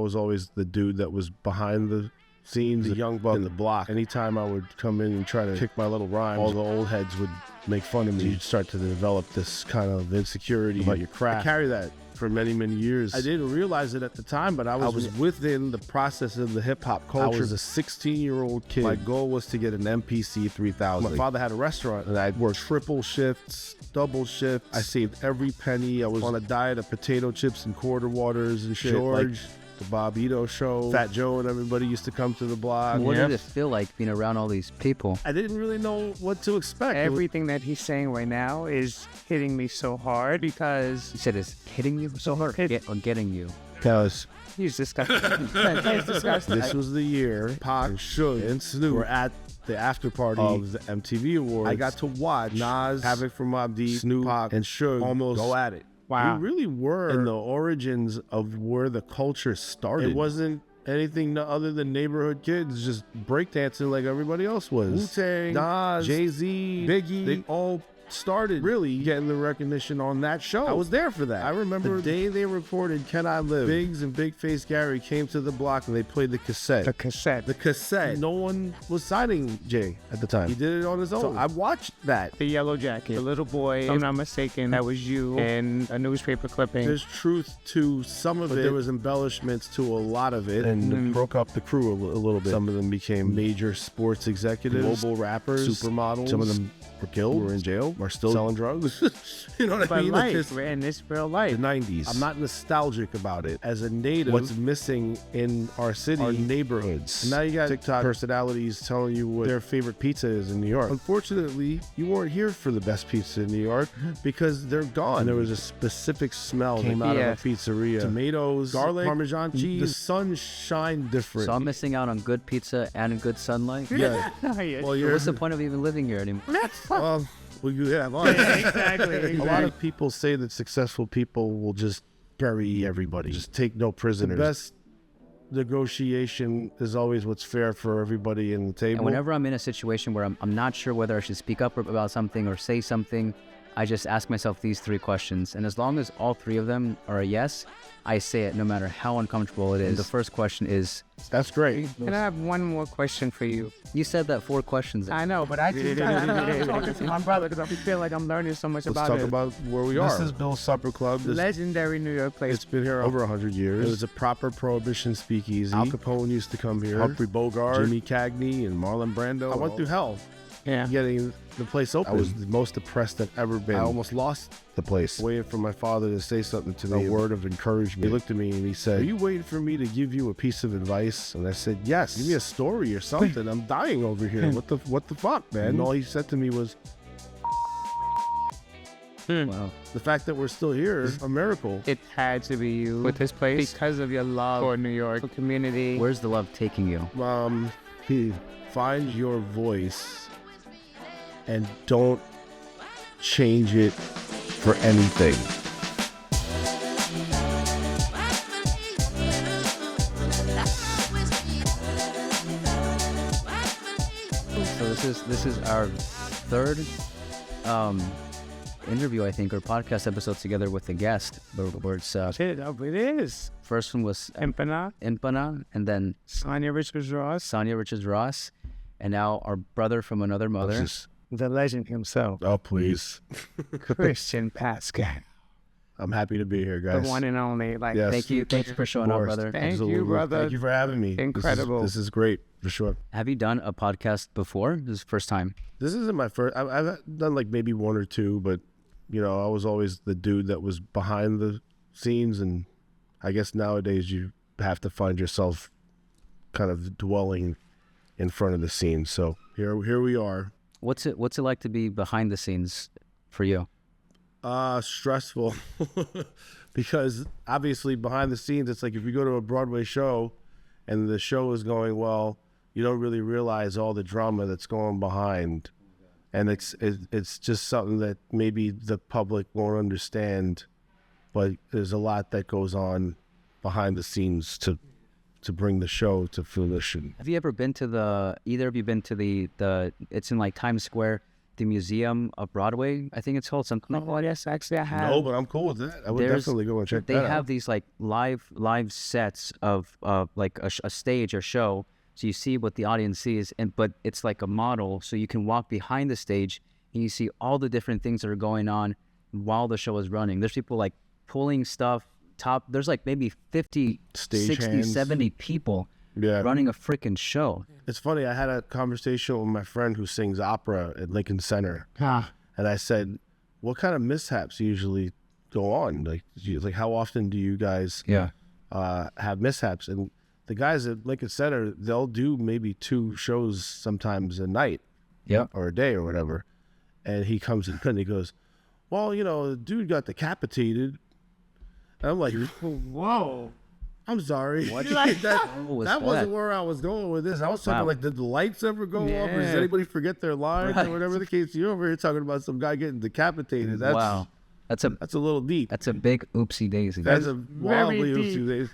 was always the dude that was behind the scenes, the young buck in the block. Anytime I would come in and try to kick my little rhymes, all the old heads would make fun of me. You'd start to develop this kind of insecurity about your craft. I carry that for many, many years. I didn't realize it at the time, but I was within the process of the hip-hop culture. I was a 16-year-old kid. My goal was to get an MPC 3000. My father had a restaurant, and I'd work triple shifts, double shifts. I saved every penny. I was on a diet of potato chips and quarter waters and shit. George, the Bobbito show, Fat Joe and everybody used to come to the block. What did it feel like being around all these people? I didn't really know what to expect. Everything that he's saying right now is hitting me so hard because... You said it's hitting you so hard? Or getting you? Because he's disgusting. He's disgusting. This was the year Pac and Suge and Snoop were at the after party of the MTV Awards. I got to watch Nas, Havoc from Mobb Deep, Snoop, Pac, and Suge almost go at it. Wow. We really were in the origins of where the culture started. It wasn't anything other than neighborhood kids just breakdancing like everybody else was. Wu-Tang, Nas, Jay-Z, Biggie, they all started really getting the recognition on that show. I was there for that. I remember the day they recorded Can I Live, Biggs and Big Face Gary came to the block and they played the cassette. The cassette. No one was signing Jay at the time. He did it on his own. So I watched that. The Yellow Jacket. The little boy, if I'm not mistaken, that was you in a newspaper clipping. There's truth to some of it. There was embellishments to a lot of it. And broke up the crew a little bit. Some of them became major sports executives, global rappers, supermodels. Some of them were killed, were in jail, are still selling drugs. You know what I mean? Life, in this real life. The 90s. I'm not nostalgic about it. As a native, what's missing in our city are neighborhoods. And now you got TikTok personalities telling you what their favorite pizza is in New York. Unfortunately, you weren't here for the best pizza in New York because they're gone. And there was a specific smell that came out of a pizzeria. Tomatoes, garlic, Parmesan cheese. The sun shined different. So I'm missing out on good pizza and good sunlight? Yeah. Well, what's the point of even living here anymore? Well, you have exactly. A lot of people say that successful people will just bury everybody, just take no prisoners. The best negotiation is always what's fair for everybody in the table. And whenever I'm in a situation where I'm not sure whether I should speak up about something or say something, I just ask myself these three questions. And as long as all three of them are a yes, I say it no matter how uncomfortable it is. The first question is... That's great. Can I have one more question for you? You said that 4 questions. I know, but I just talking to my brother because I feel like I'm learning so much about it. Let's talk about where we are. This is Bill's Supper Club. Legendary New York place. It's been here over 100 years. It was a proper Prohibition speakeasy. Al Capone used to come here. Humphrey Bogart, Jimmy Cagney, and Marlon Brando. I went through hell. Yeah. Getting the place open. I was the most depressed I've ever been. I almost lost the place. Waiting for my father to say something to me, a word of encouragement. He looked at me and he said, "Are you waiting for me to give you a piece of advice?" And I said, "Yes. Give me a story or something. I'm dying over here. What the fuck, man?" And all he said to me was, Wow. The fact that we're still here is a miracle. It had to be you with this place because of your love for New York, for community. Where's the love taking you? Find your voice and don't change it for anything. So this is our third interview, I think, or podcast episode together with the guest. Where it's it is. First one was Empana, and then Sonia Richards Ross, and now our brother from another mother. The legend himself. Oh, please. Christian Pascal. I'm happy to be here, guys. The one and only. Yes. Thank you for showing up, brother. Thank you, brother. Thank you for having me. Incredible. This is great, for sure. Have you done a podcast before? This is the first time. This isn't my first. I've done like maybe one or two, but, you know, I was always the dude that was behind the scenes, and I guess nowadays you have to find yourself kind of dwelling in front of the scenes. So here we are. What's it like to be behind the scenes for you? Stressful. Because obviously behind the scenes, it's like if you go to a Broadway show and the show is going well, you don't really realize all the drama that's going behind. And it's just something that maybe the public won't understand, but there's a lot that goes on behind the scenes to bring the show to fruition. Have you ever been to either of you been to the it's in like Times Square, the Museum of Broadway, I think it's called something like that. Oh, yes, actually, I have. No, but I'm cool with that. I would definitely go and check They that have out. these like live sets of like a stage or show, so you see what the audience sees, but it's like a model, so you can walk behind the stage and you see all the different things that are going on while the show is running. There's people like pulling stuff. There's like maybe 50, Stage 60, hands. 70 people Yeah. running a freaking show. It's funny. I had a conversation with my friend who sings opera at Lincoln Center, Huh. and I said, "What kind of mishaps usually go on? Like how often do you guys have mishaps?" And the guys at Lincoln Center, they'll do maybe 2 shows sometimes a night, or a day or whatever. And he comes in and he goes, "Well, the dude got decapitated." And I'm like, Whoa. I'm sorry. What? that was that wasn't that? where I was going with this. I was talking Wow. like, did the lights ever go off? Or does Yeah. anybody forget their lines Right. or whatever the case? You're over here talking about some guy getting decapitated. That's, Wow, that's a little deep. That's a big oopsie daisy. That's a very wildly deep.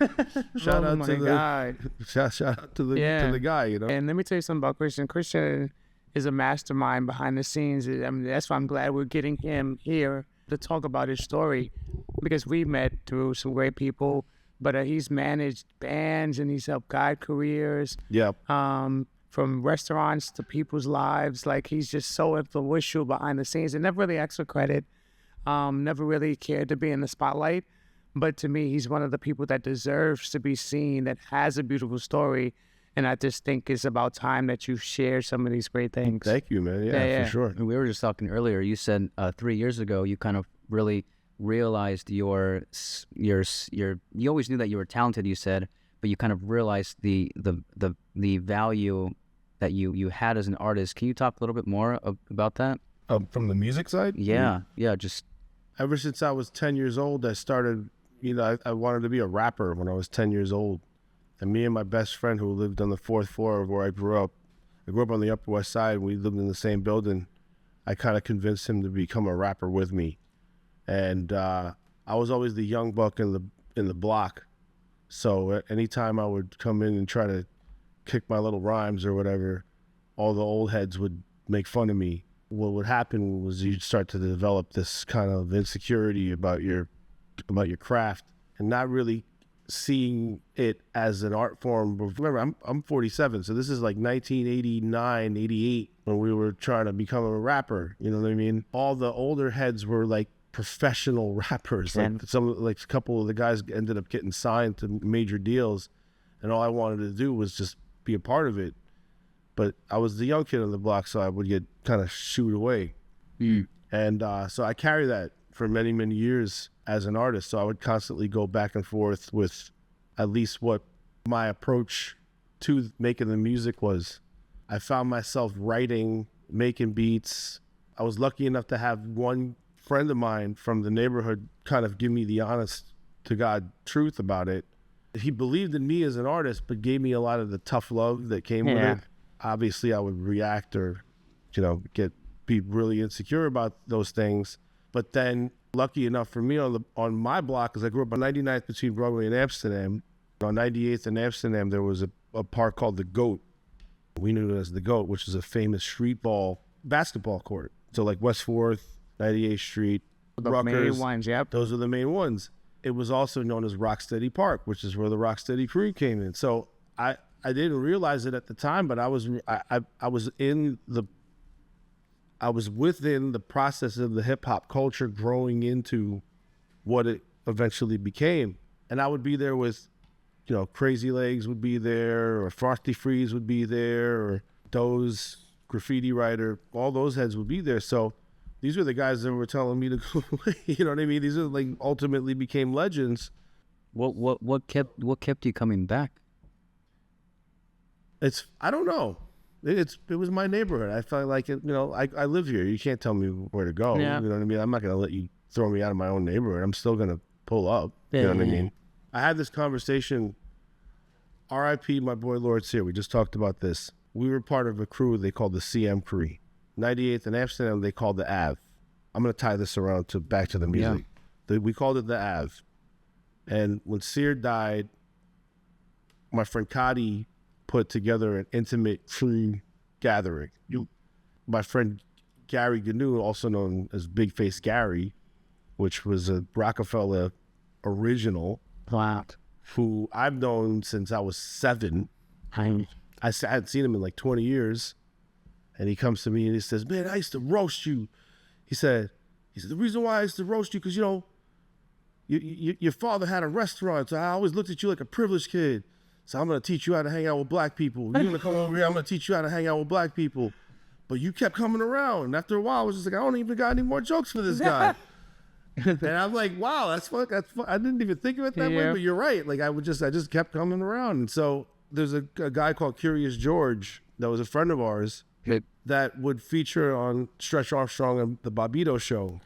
shout Oh out my to the God. shout out to the Yeah. guy. And let me tell you something about Christian. Christian is a mastermind behind the scenes. I mean, that's why I'm glad we're getting him here to talk about his story, because we met through some great people. But he's managed bands and he's helped guide careers. Yeah. From restaurants to people's lives. Like, he's just so influential behind the scenes and never really asked for credit. Never really cared to be in the spotlight. But to me, he's one of the people that deserves to be seen, that has a beautiful story. And I just think it's about time that you share some of these great things. Thank you, man. Yeah, for sure. And we were just talking earlier. You said 3 years ago you kind of really realized you always knew that you were talented, you said, but you kind of realized the value that you had as an artist. Can you talk a little bit more about that? From the music side? Yeah, just Ever since I was 10 years old, I started, I wanted to be a rapper when I was 10 years old. And me and my best friend, who lived on the 4th floor of where I grew up on the Upper West Side. We lived in the same building. I kind of convinced him to become a rapper with me. And I was always the young buck in the block. So anytime I would come in and try to kick my little rhymes or whatever, all the old heads would make fun of me. What would happen was you'd start to develop this kind of insecurity about your craft and not really seeing it as an art form. Remember, I'm 47, so this is like 1989, 88 when we were trying to become a rapper. You know what I mean? All the older heads were like professional rappers. Like a couple of the guys ended up getting signed to major deals, and all I wanted to do was just be a part of it. But I was the young kid on the block, so I would get kind of shooed away. And so I carry that for many, many years as an artist. So I would constantly go back and forth with at least what my approach to making the music was. I found myself writing, making beats. I was lucky enough to have one friend of mine from the neighborhood kind of give me the honest to God truth about it. He believed in me as an artist, but gave me a lot of the tough love that came with it. Obviously, I would react or, be really insecure about those things. But then, lucky enough for me on my block, because I grew up on 99th between Broadway and Amsterdam. On 98th and Amsterdam, there was a park called the Goat. We knew it as the Goat, which is a famous street ball basketball court. So like West 4th, 98th Street, The Rutgers, main ones, yep. those are the main ones. It was also known as Rocksteady Park, which is where the Rocksteady crew came in. So I didn't realize it at the time, but I was within the process of the hip hop culture growing into what it eventually became. And I would be there with, Crazy Legs would be there, or Frosty Freeze would be there, or Doze, graffiti writer, all those heads would be there. So these were the guys that were telling me to go away. You know what I mean? These are like ultimately became legends. what kept you coming back? I don't know. It was my neighborhood. I felt like it, I live here. You can't tell me where to go. Yeah. You know what I mean? I'm not going to let you throw me out of my own neighborhood. I'm still going to pull up. You know what I mean? I had this conversation, RIP, my boy Lord Sear. We just talked about this. We were part of a crew they called the CM crew. 98th in Amsterdam, they called the Ave. I'm going to tie this around back to the music. We called it the Ave. And when Sear died, my friend Cody put together an intimate crew gathering. My friend Gary Gnu, also known as Big Face Gary, which was a Rockefeller original. Wow. Who I've known since I was 7. I hadn't seen him in like 20 years. And he comes to me and he says, man, I used to roast you. He said, the reason why I used to roast you, because, you know, your father had a restaurant, so I always looked at you like a privileged kid. So I'm going to teach you how to hang out with black people. You're going to come over here, I'm going to teach you how to hang out with black people. But you kept coming around. And after a while, I was just like, I don't even got any more jokes for this guy. And I'm like, wow, that's fun. I didn't even think of it that way, but you're right. Like I just kept coming around. And so there's a guy called Curious George that was a friend of ours that would feature on Stretch Armstrong and the Bobbito show,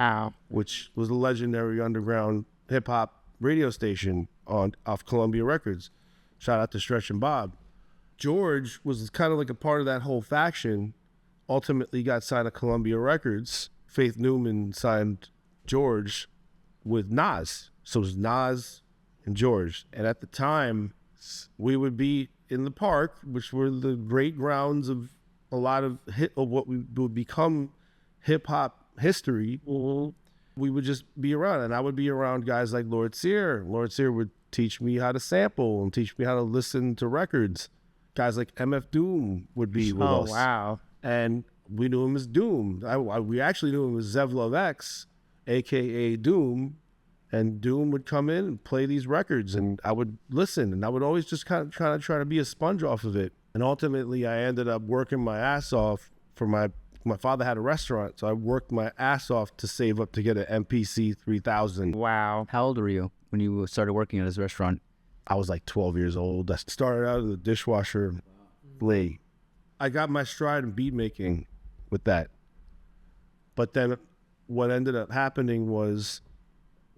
which was a legendary underground hip hop radio station off Columbia Records. Shout out to Stretch and Bob. George was kind of like a part of that whole faction. Ultimately got signed to Columbia Records. Faith Newman signed George with Nas. So it was Nas and George. And at the time, we would be in the park, which were the great grounds of a lot of what would become hip hop history. We would just be around, and I would be around guys like Lord Sear. Lord Sear would teach me how to sample and teach me how to listen to records. Guys like MF Doom would be with us. Oh, wow. And we knew him as Doom. We actually knew him as Zev Love X, a.k.a. Doom. And Doom would come in and play these records, and I would listen, and I would always just kind of try to be a sponge off of it. And ultimately, I ended up working my ass off for my father had a restaurant, so I worked my ass off to save up to get an MPC 3000. Wow. How old were you when you started working at his restaurant? I was like 12 years old. I started out as a dishwasher late. I got my stride in beat making with that. But then what ended up happening was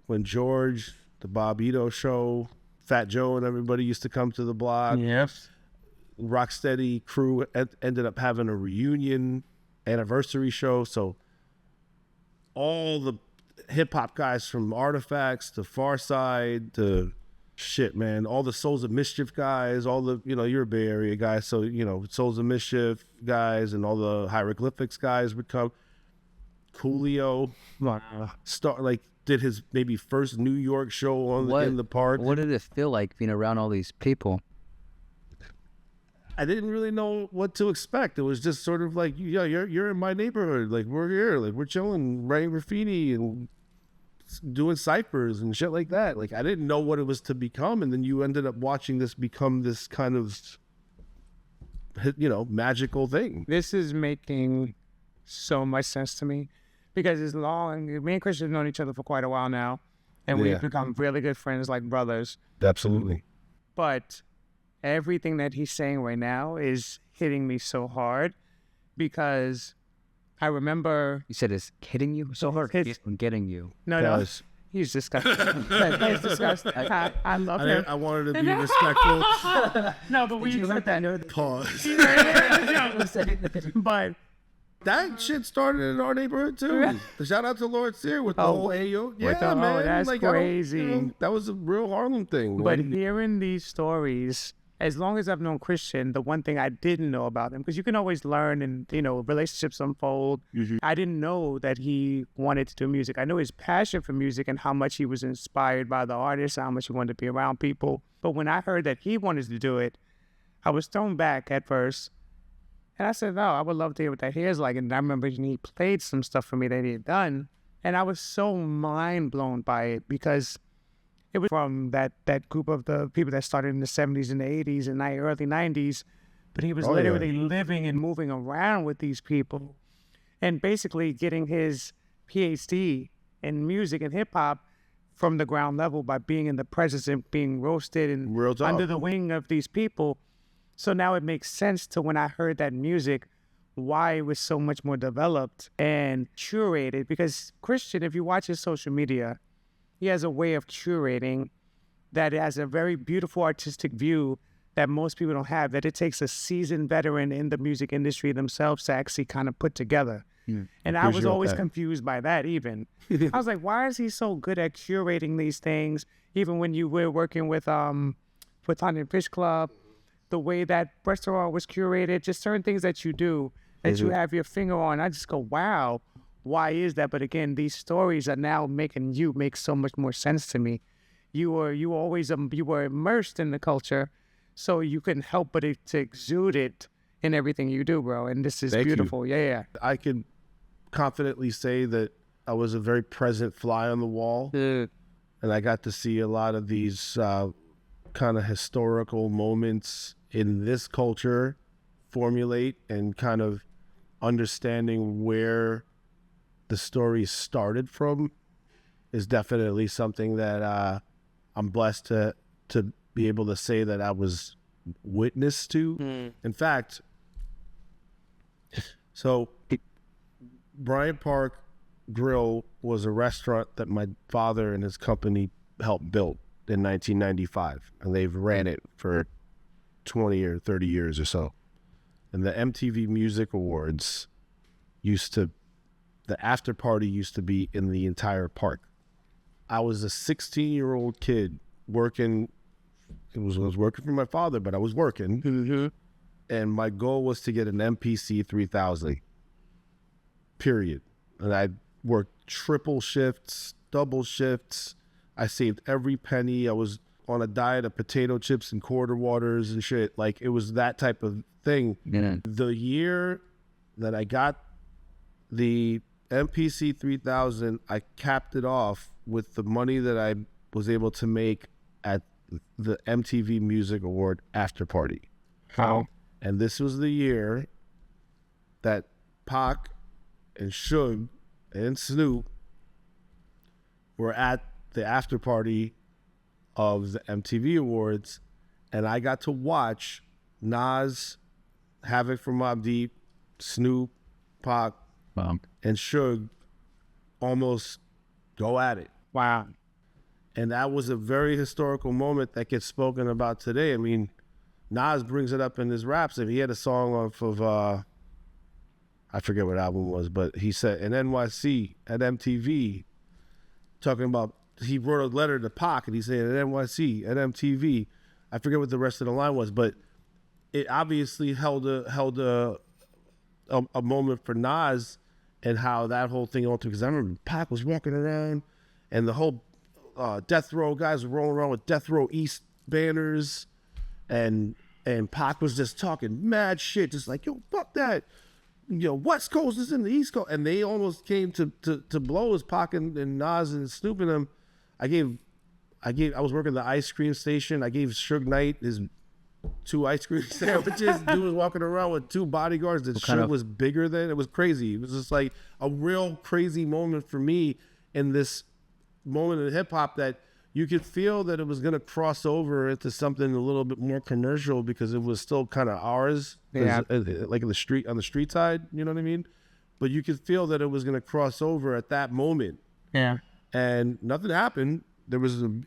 when George, the Bobbito show, Fat Joe and everybody used to come to the block. Yes. Rocksteady crew ended up having a reunion anniversary show. So all the hip hop guys from Artifacts to Far Side to all the Souls of Mischief guys, all the, you're a Bay Area guy. So, Souls of Mischief guys and all the hieroglyphics guys would come. Coolio did his maybe first New York show in the park. What did it feel like being around all these people? I didn't really know what to expect. It was just sort of like, you're in my neighborhood. Like, we're here. Like, we're chilling, writing graffiti and doing ciphers and shit like that. Like, I didn't know what it was to become. And then you ended up watching this become this kind of, magical thing. This is making so much sense to me because me and Christian have known each other for quite a while now. And we've become really good friends, like brothers. Absolutely. But everything that he's saying right now is hitting me so hard because I remember... You said it's hitting you? So hard. It's getting you. No. He's disgusting. He's disgusting. I love him. I wanted to be respectful. No, but we let that pause. But that shit started in our neighborhood too. Shout out to Lord Sear with the whole Ayo. Yeah, man. That's crazy. That was a real Harlem thing. But hearing these stories, as long as I've known Christian, the one thing I didn't know about him, because you can always learn and, relationships unfold. Mm-hmm. I didn't know that he wanted to do music. I know his passion for music and how much he was inspired by the artists, how much he wanted to be around people. But when I heard that he wanted to do it, I was thrown back at first. And I said, no, I would love to hear what that hair's like. And I remember he played some stuff for me that he had done. And I was so mind blown by it because it was from that group of the people that started in the 70s and the 80s and early 90s. But he was literally living and moving around with these people and basically getting his PhD in music and hip hop from the ground level by being in the presence and being roasted and under the wing of these people. So now it makes sense to when I heard that music, why it was so much more developed and curated. Because Christian, if you watch his social media, he has a way of curating that has a very beautiful artistic view that most people don't have, that it takes a seasoned veteran in the music industry themselves to actually kind of put together. And I was always confused by that even. I was like, why is he so good at curating these things? Even when you were working with Platonic Fish Club, the way that restaurant was curated, just certain things that you do. that you have your finger on. I just go, wow, why is that? But again, these stories are now making you make so much more sense to me. You were immersed in the culture, so you couldn't help but to exude it in everything you do, bro. And this is beautiful. Yeah. I can confidently say that I was a very present fly on the wall, and I got to see a lot of these kind of historical moments in this culture formulate, and kind of understanding where the story started from is definitely something that I'm blessed to be able to say that I was witness to. In fact, so Bryant Park Grill was a restaurant that my father and his company helped build in 1995, and they've ran it for 20 or 30 years or so. And the MTV Music Awards the after party used to be in the entire park. I was a 16-year-old kid working. I was working for my father, but I was working. And my goal was to get an MPC 3000, period. And I worked triple shifts, double shifts. I saved every penny. I was on a diet of potato chips and quarter waters and shit. Like, it was that type of thing. Yeah. The year that I got the MPC 3000, I capped it off with the money that I was able to make at the MTV Music Award after party. How? And this was the year that Pac and Suge and Snoop were at the after party of the MTV Awards, and I got to watch Nas, Havoc from Mobb Deep, Snoop, Pac, and Suge almost go at it. Wow. And that was a very historical moment that gets spoken about today. I mean, Nas brings it up in his raps. If he had a song off of, I forget what album it was, but he said, in NYC at MTV, talking about, he wrote a letter to Pac, and he said, at NYC at MTV. I forget what the rest of the line was, but it obviously held a moment for Nas, and how that whole thing all took. Because I remember Pac was walking around, and the whole Death Row guys were rolling around with Death Row East banners, and Pac was just talking mad shit, just like, yo, fuck that. You know, West Coast is in the East Coast. And they almost came to blows, Pac and Nas and Snoop and them. I was working the ice cream station. I gave Suge Knight his 2 ice cream sandwiches. Dude was walking around with 2 bodyguards. The Suge was bigger than, it was crazy. It was just like a real crazy moment for me in this moment in hip hop, that you could feel that it was going to cross over into something a little bit more commercial, because it was still kind of ours, like in the street, on the street side, you know what I mean? But you could feel that it was going to cross over at that moment. Yeah. And nothing happened. There was an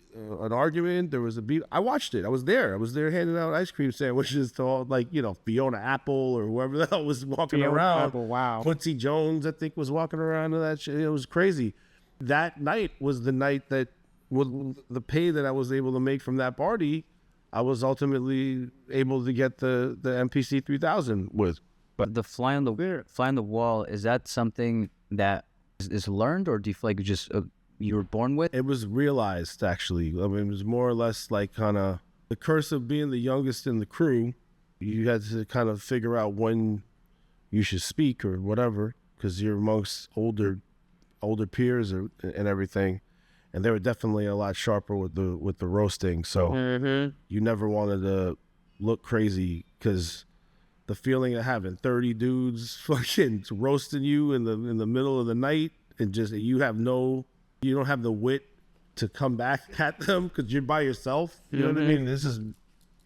argument. There was a beat. I watched it. I was there handing out ice cream sandwiches to all, like, you know, Fiona Apple or whoever the hell was walking around. Apple, wow. Quincy Jones, I think, was walking around and that shit. It was crazy. That night was the night that, with the pay that I was able to make from that party, I was ultimately able to get the MPC 3000 with. But the fly on the wall, is that something that is learned, or do you feel like you were born with? It was realized, actually. I mean, it was more or less like kind of the curse of being the youngest in the crew. You had to kind of figure out when you should speak or whatever, because you're amongst older peers and everything. And they were definitely a lot sharper with the roasting. So you never wanted to look crazy, because the feeling of having 30 dudes fucking roasting you in the middle of the night, and just you don't have the wit to come back at them because you're by yourself. You know what I mean? This is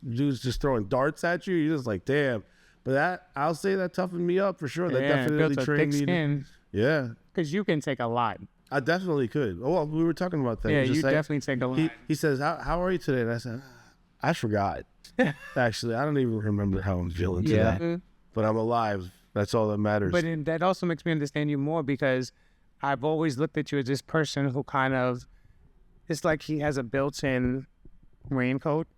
dudes just throwing darts at you. You're just like, damn. But I'll say that toughened me up for sure. That definitely trained me. Yeah. Because you can take a lot. I definitely could. Oh, well, we were talking about that. Yeah, you definitely take a lot. He says, how are you today? And I said, I forgot. Actually, I don't even remember how I'm feeling today. But I'm alive. That's all that matters. But that also makes me understand you more, because I've always looked at you as this person who kind of, it's like he has a built-in raincoat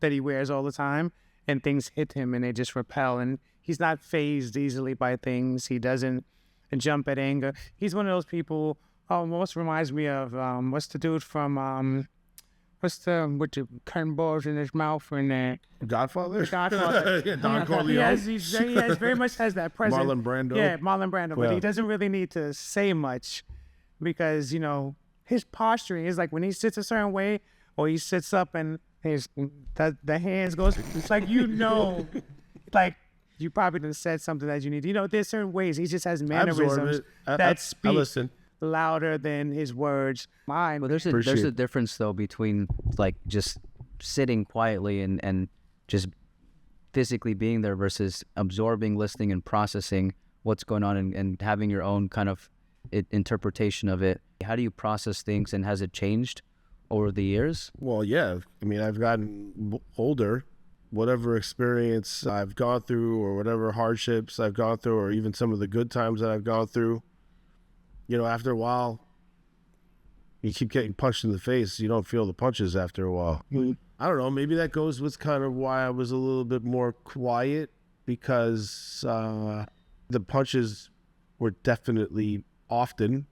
that he wears all the time. and things hit him and they just repel. And he's not fazed easily by things. He doesn't jump at anger. He's one of those people. Almost reminds me of what's the dude from with the cutting balls in his mouth and Godfather? Godfather. Yeah, Don Corleone. He has very much has that presence. Marlon Brando. Yeah, Marlon Brando. But Yeah. he doesn't really need to say much because, his posturing is like when he sits a certain way or he sits up and the hands goes, it's like, like you probably done said something that you need. There's certain ways. He just has mannerisms that speak listen. louder than his words. Well, there's a difference though between like just sitting quietly and just physically being there versus absorbing, listening, and processing what's going on and having your own kind of interpretation of it. How do you process things, and has it changed over the years? Well, yeah. I mean, I've gotten older. Whatever experience I've gone through or whatever hardships I've gone through or even some of the good times that I've gone through, after a while, you keep getting punched in the face. You don't feel the punches after a while. Mm-hmm. I don't know. Maybe that goes with kind of why I was a little bit more quiet because the punches were definitely often.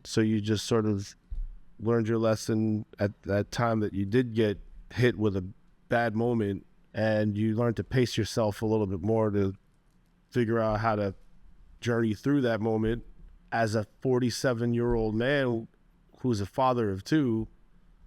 So you just sort of learned your lesson at that time that you did get hit with a bad moment, and you learned to pace yourself a little bit more to figure out how to journey through that moment. As a 47-year-old man who's a father of two,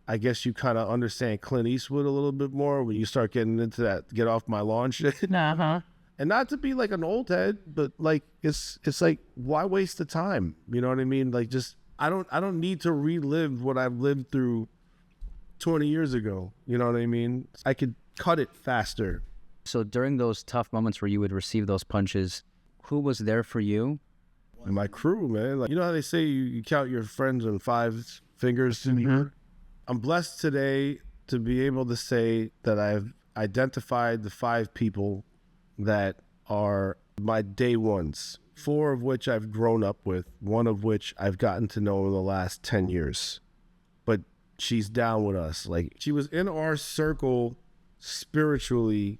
I guess you kind of understand Clint Eastwood a little bit more when you start getting into that get off my lawn shit. Uh-huh. And not to be like an old head, but like it's like, why waste the time? You know what I mean? Like, just I don't need to relive what I've lived through 20 years ago. You know what I mean? I could cut it faster. So during those tough moments where you would receive those punches, who was there for you? And my crew, man. Like, you know how they say you count your friends on 5 fingers? Mm-hmm. I'm blessed today to be able to say that I've identified the 5 people that are my day ones, 4 of which I've grown up with, 1 of which I've gotten to know in the last 10 years. But she's down with us. Like, she was in our circle spiritually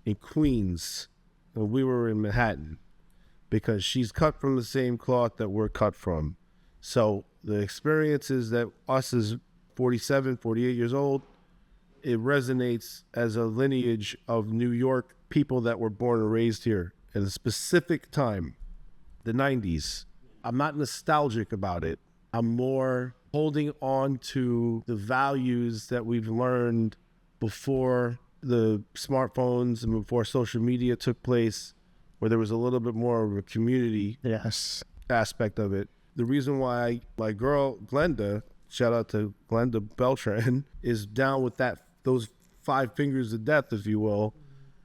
in Queens, and we were in Manhattan, because she's cut from the same cloth that we're cut from. So the experiences that us as 47, 48 years old, it resonates as a lineage of New York people that were born and raised here at a specific time, the 90s. I'm not nostalgic about it. I'm more holding on to the values that we've learned before the smartphones and before social media took place, where there was a little bit more of a community aspect of it. The reason why my girl Glenda, shout out to Glenda Beltran, is down with those 5 fingers of death, if you will,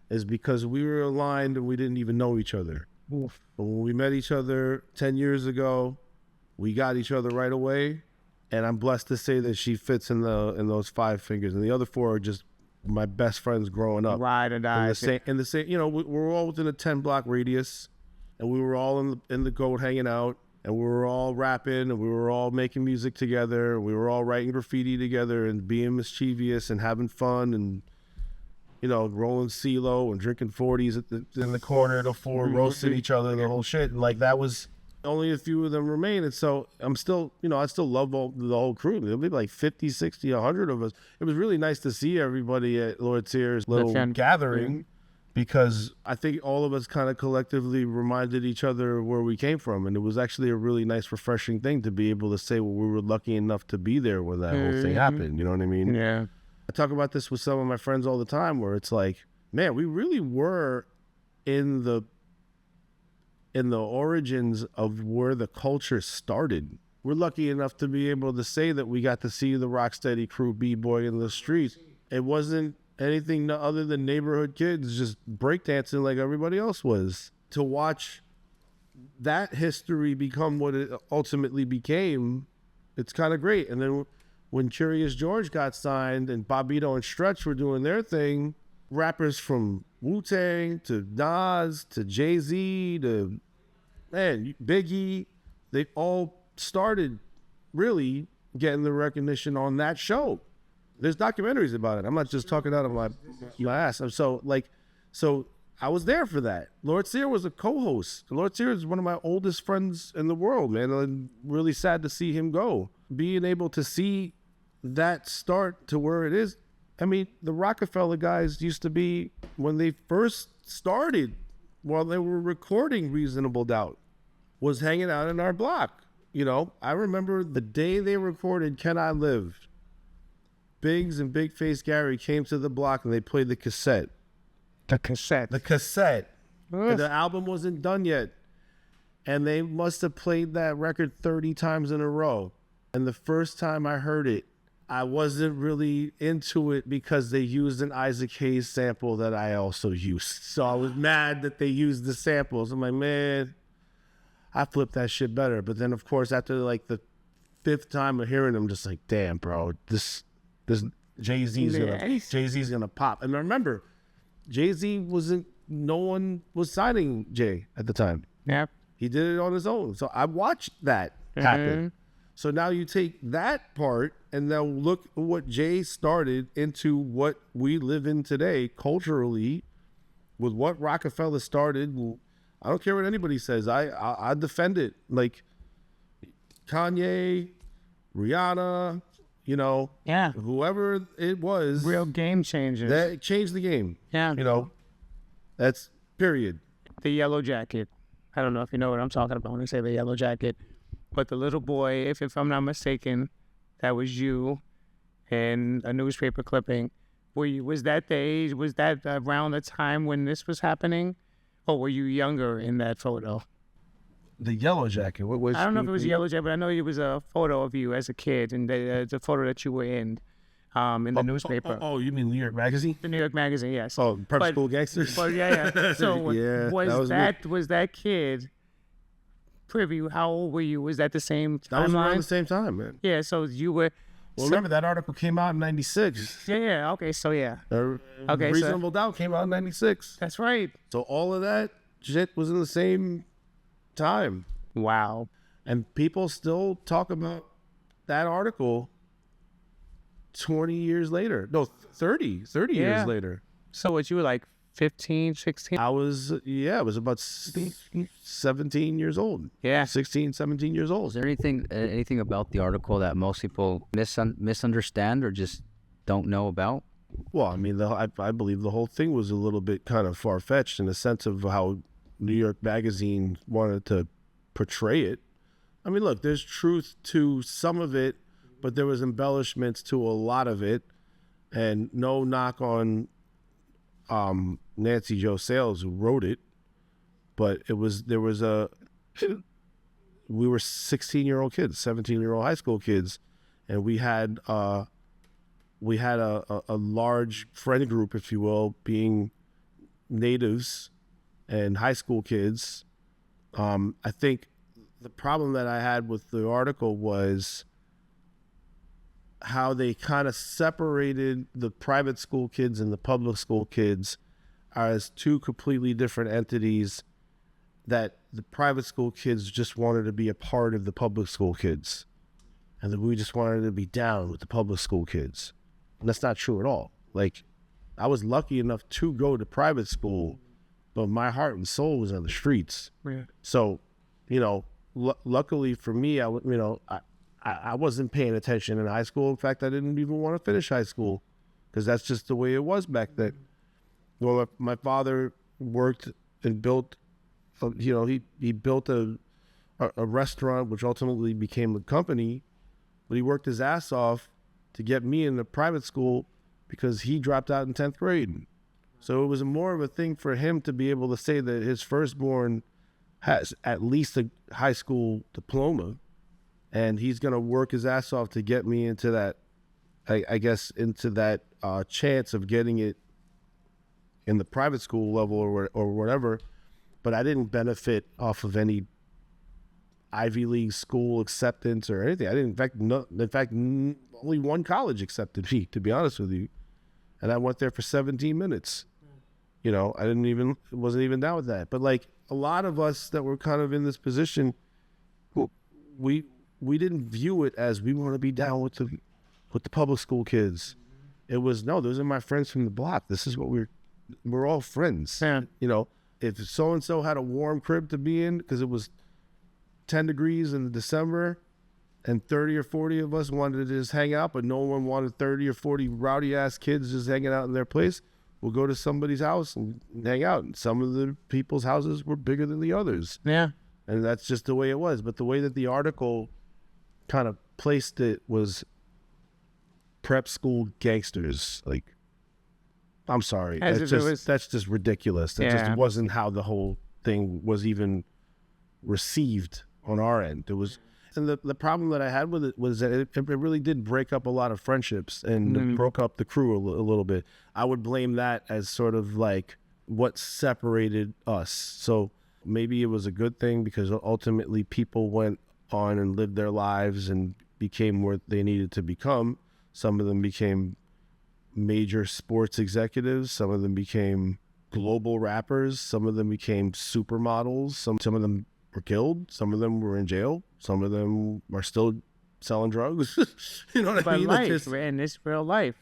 is because we were aligned and we didn't even know each other. Oof. But when we met each other 10 years ago, we got each other right away. And I'm blessed to say that she fits in those 5 fingers. And the other 4 are just my best friends growing up. Ride or die. In the same, we're all within a 10-block radius, and we were all in the goat hanging out, and we were all rapping, and we were all making music together, and we were all writing graffiti together and being mischievous and having fun and, rolling CeeLo and drinking 40s in the corner of the floor, roasting each other, the whole shit. And like, that was only a few of them remain. And so I'm still, I still love the whole crew. There'll be like 50, 60, 100 of us. It was really nice to see everybody at Lord Sear's little gathering, because I think all of us kind of collectively reminded each other where we came from. And it was actually a really nice, refreshing thing to be able to say, well, we were lucky enough to be there when that whole thing happened. You know what I mean? Yeah. I talk about this with some of my friends all the time, where it's like, man, we really were in the origins of where the culture started. We're lucky enough to be able to say that we got to see the Rocksteady crew b-boy in the streets. It wasn't anything other than neighborhood kids just breakdancing like everybody else was. To watch that history become what it ultimately became, it's kind of great. And then when Curious George got signed and Bobbito and Stretch were doing their thing, rappers from Wu-Tang to Nas to Jay-Z to Biggie, they all started really getting the recognition on that show. There's documentaries about it. I'm not just talking out of my ass. So I was there for that. Lord Sear was a co-host. Lord Sear is one of my oldest friends in the world, man. I'm really sad to see him go. Being able to see that start to where it is. I mean, the Rockefeller guys used to be, when they first started, while they were recording Reasonable Doubt, was hanging out in our block. You know, I remember the day they recorded Can I Live, Biggs and Big Face Gary came to the block and they played the cassette. The cassette. And the album wasn't done yet. And they must have played that record 30 times in a row. And the first time I heard it, I wasn't really into it because they used an Isaac Hayes sample that I also used. So I was mad that they used the samples. I'm like, man, I flipped that shit better. But then, of course, after like the 5th time of hearing them, just like, damn, bro, this Jay-Z's gonna pop. And remember, Jay-Z no one was signing Jay at the time. Yep. He did it on his own. So I watched that happen. So now you take that part and now look at what Jay started into what we live in today culturally with what Rockefeller started. I don't care what anybody says. I defend it. Like Kanye, Rihanna, you know, whoever it was. Real game changers. That changed the game. Yeah. You know, that's period. The Yellow Jacket. I don't know if you know what I'm talking about when I say the Yellow Jacket. But the little boy, if I'm not mistaken, that was you in a newspaper clipping. Was that the age? Was that around the time when this was happening? Or were you younger in that photo? The Yellow Jacket. What was? I don't know if it was Yellow Jacket, but I know it was a photo of you as a kid, and the photo that you were in the newspaper. Oh, you mean New York Magazine? The New York Magazine, yes. Oh, Prep School Gangsters? But yeah. So yeah, was that kid privy? How old were you? Was that the same timeline? That was around the same time, man. Yeah, so you were... Well, remember that article came out in 96. Yeah, okay, so yeah. Okay, Reasonable Doubt came out in 96. That's right. So all of that shit was in the same time. Wow. And people still talk about that article 20 years later. No, 30 years later. So what, you were like 15, 16? I was about 17 years old. Yeah. 16, 17 years old. Is there anything about the article that most people misunderstand or just don't know about? Well, I mean, I believe the whole thing was a little bit kind of far-fetched in the sense of how New York Magazine wanted to portray it. I mean, look, there's truth to some of it, but there was embellishments to a lot of it. And no knock on Nancy Jo Sales, who wrote it, but we were 16-year-old kids, 17-year-old high school kids, and we had a large friend group, if you will, being natives and high school kids. I think the problem that I had with the article was how they kind of separated the private school kids and the public school kids as two completely different entities, that the private school kids just wanted to be a part of the public school kids and that we just wanted to be down with the public school kids. And that's not true at all. Like, I was lucky enough to go to private school, but my heart and soul was on the streets. Yeah. So, you know, luckily for me, I wasn't paying attention in high school. In fact, I didn't even want to finish high school because that's just the way it was back then. Well, my father worked and built, he built a restaurant, which ultimately became a company, but he worked his ass off to get me into private school because he dropped out in 10th grade. So it was more of a thing for him to be able to say that his firstborn has at least a high school diploma, and he's going to work his ass off to get me into that, I guess, into that chance of getting it in the private school level or whatever. But I didn't benefit off of any Ivy League school acceptance or anything. I didn't, in fact, only one college accepted me, to be honest with you. And I went there for 17 minutes. You know, wasn't even down with that. But like a lot of us that were kind of in this position, we didn't view it as we want to be down with the public school kids. It was, no, those are my friends from the block. This is what we're all friends. Yeah. You know, if so-and-so had a warm crib to be in because it was 10 degrees in December and 30 or 40 of us wanted to just hang out, but no one wanted 30 or 40 rowdy-ass kids just hanging out in their place, we'll go to somebody's house and hang out. And some of the people's houses were bigger than the others. Yeah. And that's just the way it was. But the way that the article kind of placed it was prep school gangsters. Like, I'm sorry. That's just ridiculous. That just wasn't how the whole thing was even received on our end. It was, and the problem that I had with it was that it really did break up a lot of friendships and it broke up the crew a little bit. I would blame that as sort of like what separated us. So maybe it was a good thing because ultimately people went on and lived their lives and became what they needed to become. Some of them became major sports executives. Some of them became global rappers. Some of them became supermodels. Some of them were killed. Some of them were in jail. Some of them are still selling drugs. You know what I mean? Life, and it's real life.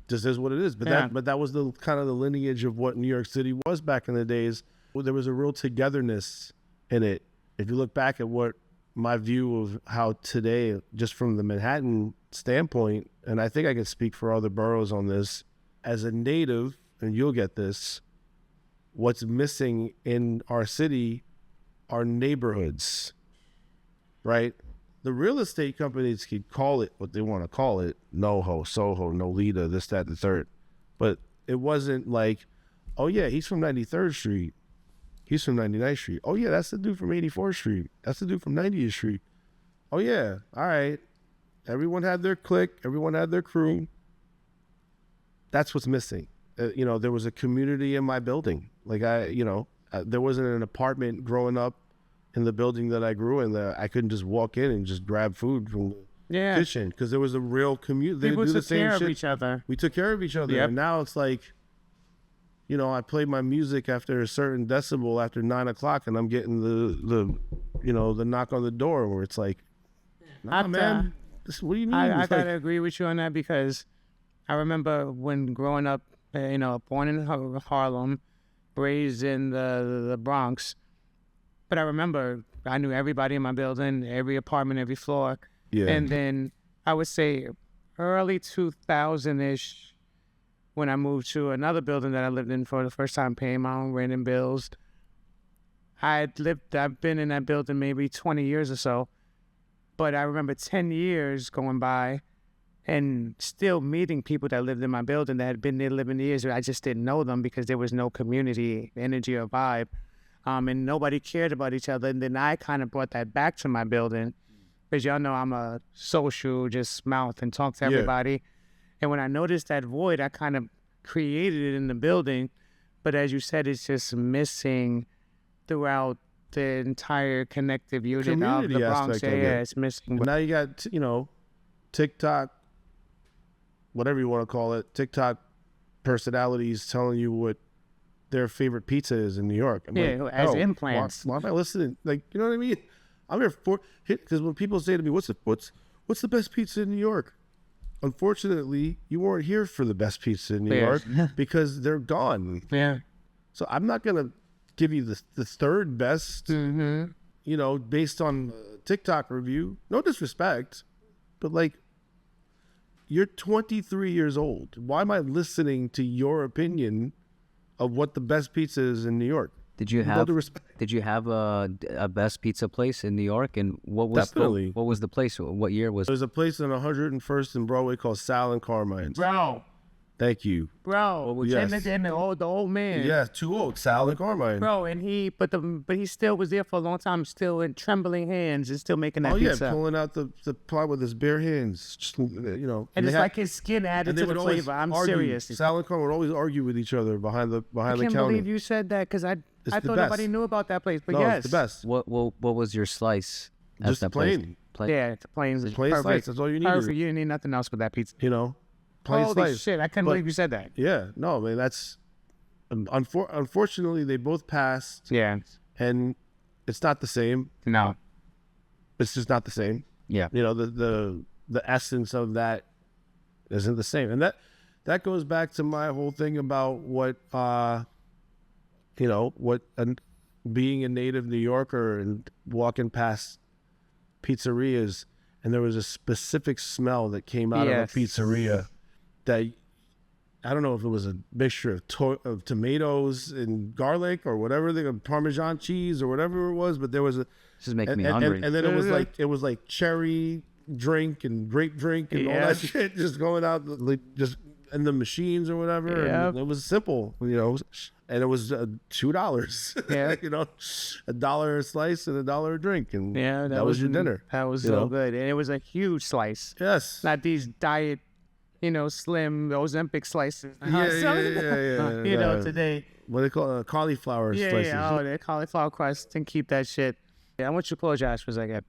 Just is what it is. But that was the kind of the lineage of what New York City was back in the days. There was a real togetherness in it. If you look back at what my view of how today, just from the Manhattan standpoint, and I think I can speak for other boroughs on this, as a native, and you'll get this, what's missing in our city are neighborhoods, right? The real estate companies could call it what they want to call it, NoHo, Soho, Nolita, this, that, the third. But it wasn't like, oh yeah, he's from 93rd Street. He's from 99th Street. Oh yeah, that's the dude from 84th Street. That's the dude from 90th Street. Oh yeah, all right. Everyone had their clique. Everyone had their crew. That's what's missing. You know, there was a community in my building. Like there wasn't an apartment growing up in the building that I grew in that I couldn't just walk in and just grab food from the kitchen because there was a real community. People took care of each other. We took care of each other. And now it's like, you know, I play my music after a certain decibel after 9 o'clock and I'm getting the knock on the door where it's like, nah, man, what do you mean? I gotta agree with you on that because I remember when growing up, born in Harlem, raised in the Bronx, but I remember I knew everybody in my building, every apartment, every floor. Yeah. And then I would say early 2000-ish, when I moved to another building that I lived in for the first time, paying my own rent and bills. I've been in that building maybe 20 years or so, but I remember 10 years going by and still meeting people that lived in my building that had been there living years. I just didn't know them because there was no community energy or vibe, and nobody cared about each other. And then I kind of brought that back to my building because y'all know I'm a social, just mouth and talk to everybody. And when I noticed that void, I kind of created it in the building. But as you said, it's just missing throughout the entire connective unit community of the Bronx. Yeah, it's missing. But now you got, TikTok, whatever you want to call it, TikTok personalities telling you what their favorite pizza is in New York. As implants. Why am I listening? Like, you know what I mean? I'm here for it because when people say to me, what's the best pizza in New York? Unfortunately, you weren't here for the best pizza in New York because they're gone. Yeah. So I'm not going to give you the third best, based on TikTok review. No disrespect, but like, you're 23 years old. Why am I listening to your opinion of what the best pizza is in New York? Did you have a best pizza place in New York? And what was the place? What year was it? There's a place on 101st and Broadway called Sal and Carmine's. Bro. Thank you. Bro. Yes. And the old man. Yeah, too old. Sal and Carmine. Bro, and he still was there for a long time, still in trembling hands and still making that pizza. Oh yeah, pulling out the pot with his bare hands. Just, And it's like his skin added to the flavor. I'm serious. Sal and Carmine would always argue with each other behind the counter. I can't believe you said that because I thought nobody knew about that place. But yes, it's the best. What was your slice? Just the plain. Yeah, it's plain. Plain slice. That's all you need. Perfect. You didn't need nothing else with that pizza. Plain Holy slice. Shit! I couldn't believe you said that. Yeah, no, man, that's unfortunately they both passed. Yeah, and it's not the same. No, it's just not the same. Yeah, the essence of that isn't the same, and that that goes back to my whole thing about what, being a native New Yorker and walking past pizzerias, and there was a specific smell that came out of a pizzeria that I don't know if it was a mixture of tomatoes and garlic or whatever, Parmesan cheese or whatever it was, but there was a. This is making me hungry. And then it was like cherry drink and grape drink and all that shit just going out like just in the machines or whatever. And it was simple, and it was $2. Yeah, $1 a slice and $1 a drink, and that was your dinner. That was so good, and it was a huge slice. Yes, not these diet, slim Ozempic slices. Today. What they call cauliflower slices. Yeah, the cauliflower crust, and keep that shit. Yeah, I want you to close your eyes for a second.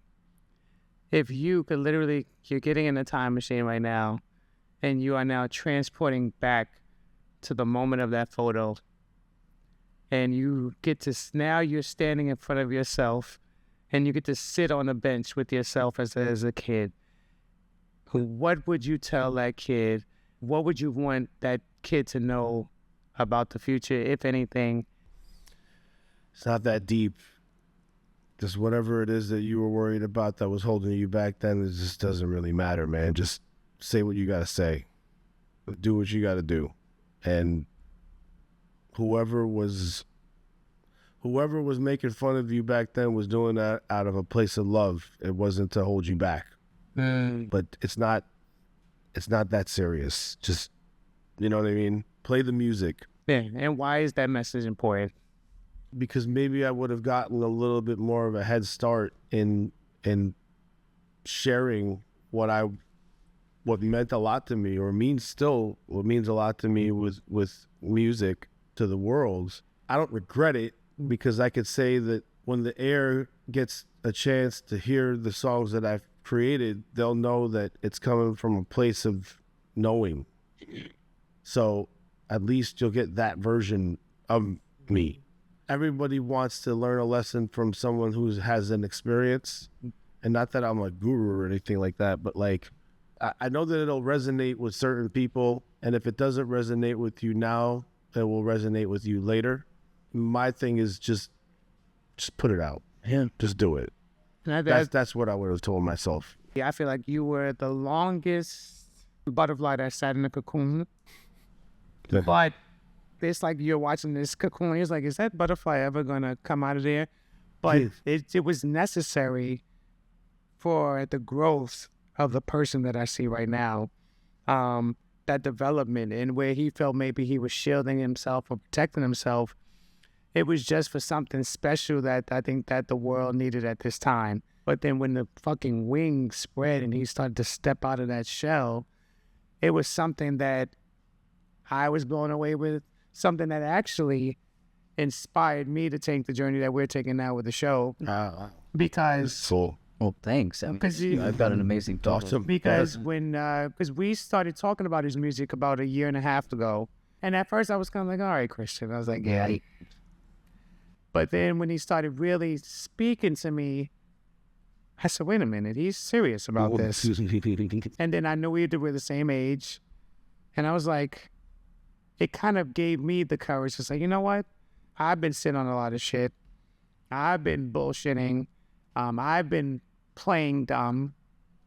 If you could literally, you're getting in a time machine right now, and you are now transporting back to the moment of that photo, and you get to, now you're standing in front of yourself, and you get to sit on a bench with yourself as a kid. What would you tell that kid? What would you want that kid to know about the future, if anything? It's not that deep. Just whatever it is that you were worried about that was holding you back then, it just doesn't really matter, man. Just say what you got to say. Do what you got to do. And whoever was making fun of you back then was doing that out of a place of love. It wasn't to hold you back. But it's not that serious. Just, you know what I mean? Play the music. Yeah, and why is that message important? Because maybe I would have gotten a little bit more of a head start in sharing what meant a lot to me, or what means a lot to me with music to the world. I don't regret it, because I could say that when the air gets a chance to hear the songs that I've created, they'll know that it's coming from a place of knowing. So at least you'll get that version of me. Everybody wants to learn a lesson from someone who has an experience, and not that I'm a guru or anything like that, but like I know that it'll resonate with certain people, and if it doesn't resonate with you now, it will resonate with you later. My thing is just put it out. Yeah, just do it. That's what I would have told myself. Yeah, I feel like you were the longest butterfly that sat in a cocoon. But it's like you're watching this cocoon. It's like, is that butterfly ever going to come out of there? But it was necessary for the growth of the person that I see right now. That development, and where he felt maybe he was shielding himself or protecting himself, it was just for something special that I think that the world needed at this time. But then when the fucking wings spread and he started to step out of that shell, it was something that I was blown away with, something that actually inspired me to take the journey that we're taking now with the show. Because... Well, thanks. I've got an amazing thought. Because because we started talking about his music about 1.5 years ago, and at first I was kind of like, all right, Christian. I was like, yeah. But then when he started really speaking to me, I said, wait a minute, he's serious about this. And then I knew we were the same age, and I was like, it kind of gave me the courage to say, you know what? I've been sitting on a lot of shit. I've been bullshitting. I've been playing dumb.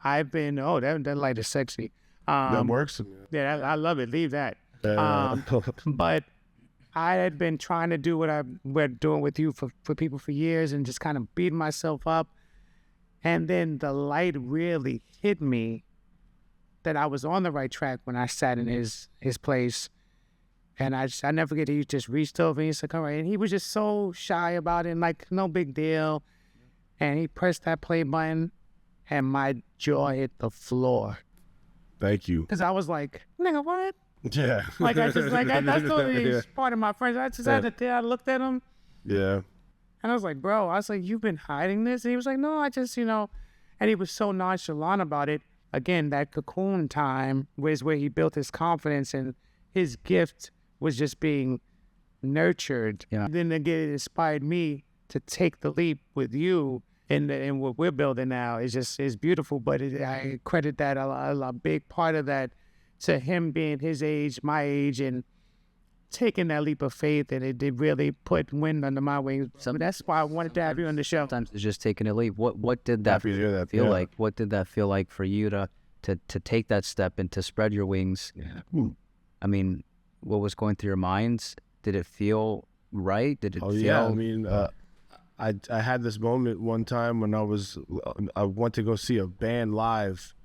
I've been, that light is sexy. That works. Yeah, I love it. Leave that. But I had been trying to do what we're doing with you for people for years, and just kind of beating myself up. And then the light really hit me that I was on the right track when I sat in his place. And I never forget, he just reached over and he said, come right. And he was just so shy about it, and like, no big deal. And he pressed that play button, and my jaw hit the floor. Thank you. Because I was like, nigga, what? Yeah. Like, I just, like, that's totally part of my friends. I just had to, I looked at him. Yeah. And I was like, bro, I was like, you've been hiding this? And he was like, no, I just, and he was so nonchalant about it. Again, that cocoon time was where he built his confidence, and his gift was just being nurtured. Yeah. Then again, it inspired me to take the leap with you, and what we're building now is beautiful. But I credit that a big part of that to him being his age, my age, and taking that leap of faith, and it did really put wind under my wings. So that's why I wanted to have you on the show. Sometimes it's just taking a leap. What did that Happy to hear that. feel Yeah. like? What did that feel like for you to take that step and to spread your wings? Yeah. I mean, what was going through your minds? Did it feel right? Did it feel? Yeah. I mean, I had this moment one time when I went to go see a band live,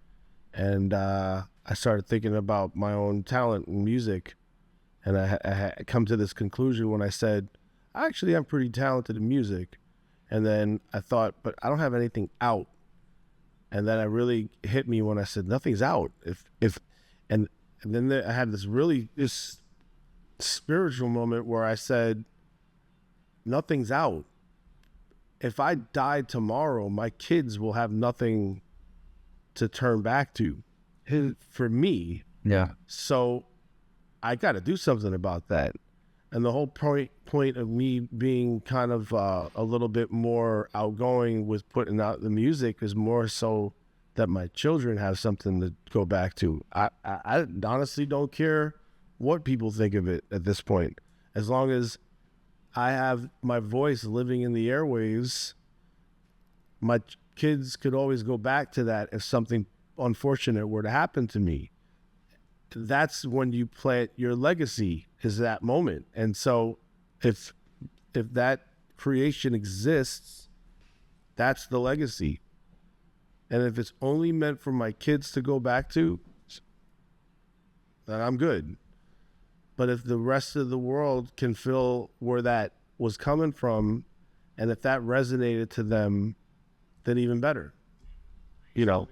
and I started thinking about my own talent in music, and I had come to this conclusion when I said, actually, I'm pretty talented in music, and then I thought, but I don't have anything out, and then it really hit me when I said, nothing's out. And then I had this spiritual moment where I said, nothing's out. If I die tomorrow, my kids will have nothing to turn back to for me. Yeah. So I got to do something about that. And the whole point of me being kind of a little bit more outgoing with putting out the music is more so that my children have something to go back to. I honestly don't care what people think of it at this point. As long as I have my voice living in the airwaves, my kids could always go back to that if something unfortunate were to happen to me. That's when you plant your legacy, is that moment. And so if that creation exists, that's the legacy. And if it's only meant for my kids to go back to, then I'm good. But if the rest of the world can feel where that was coming from, and if that resonated to them, then even better. You know,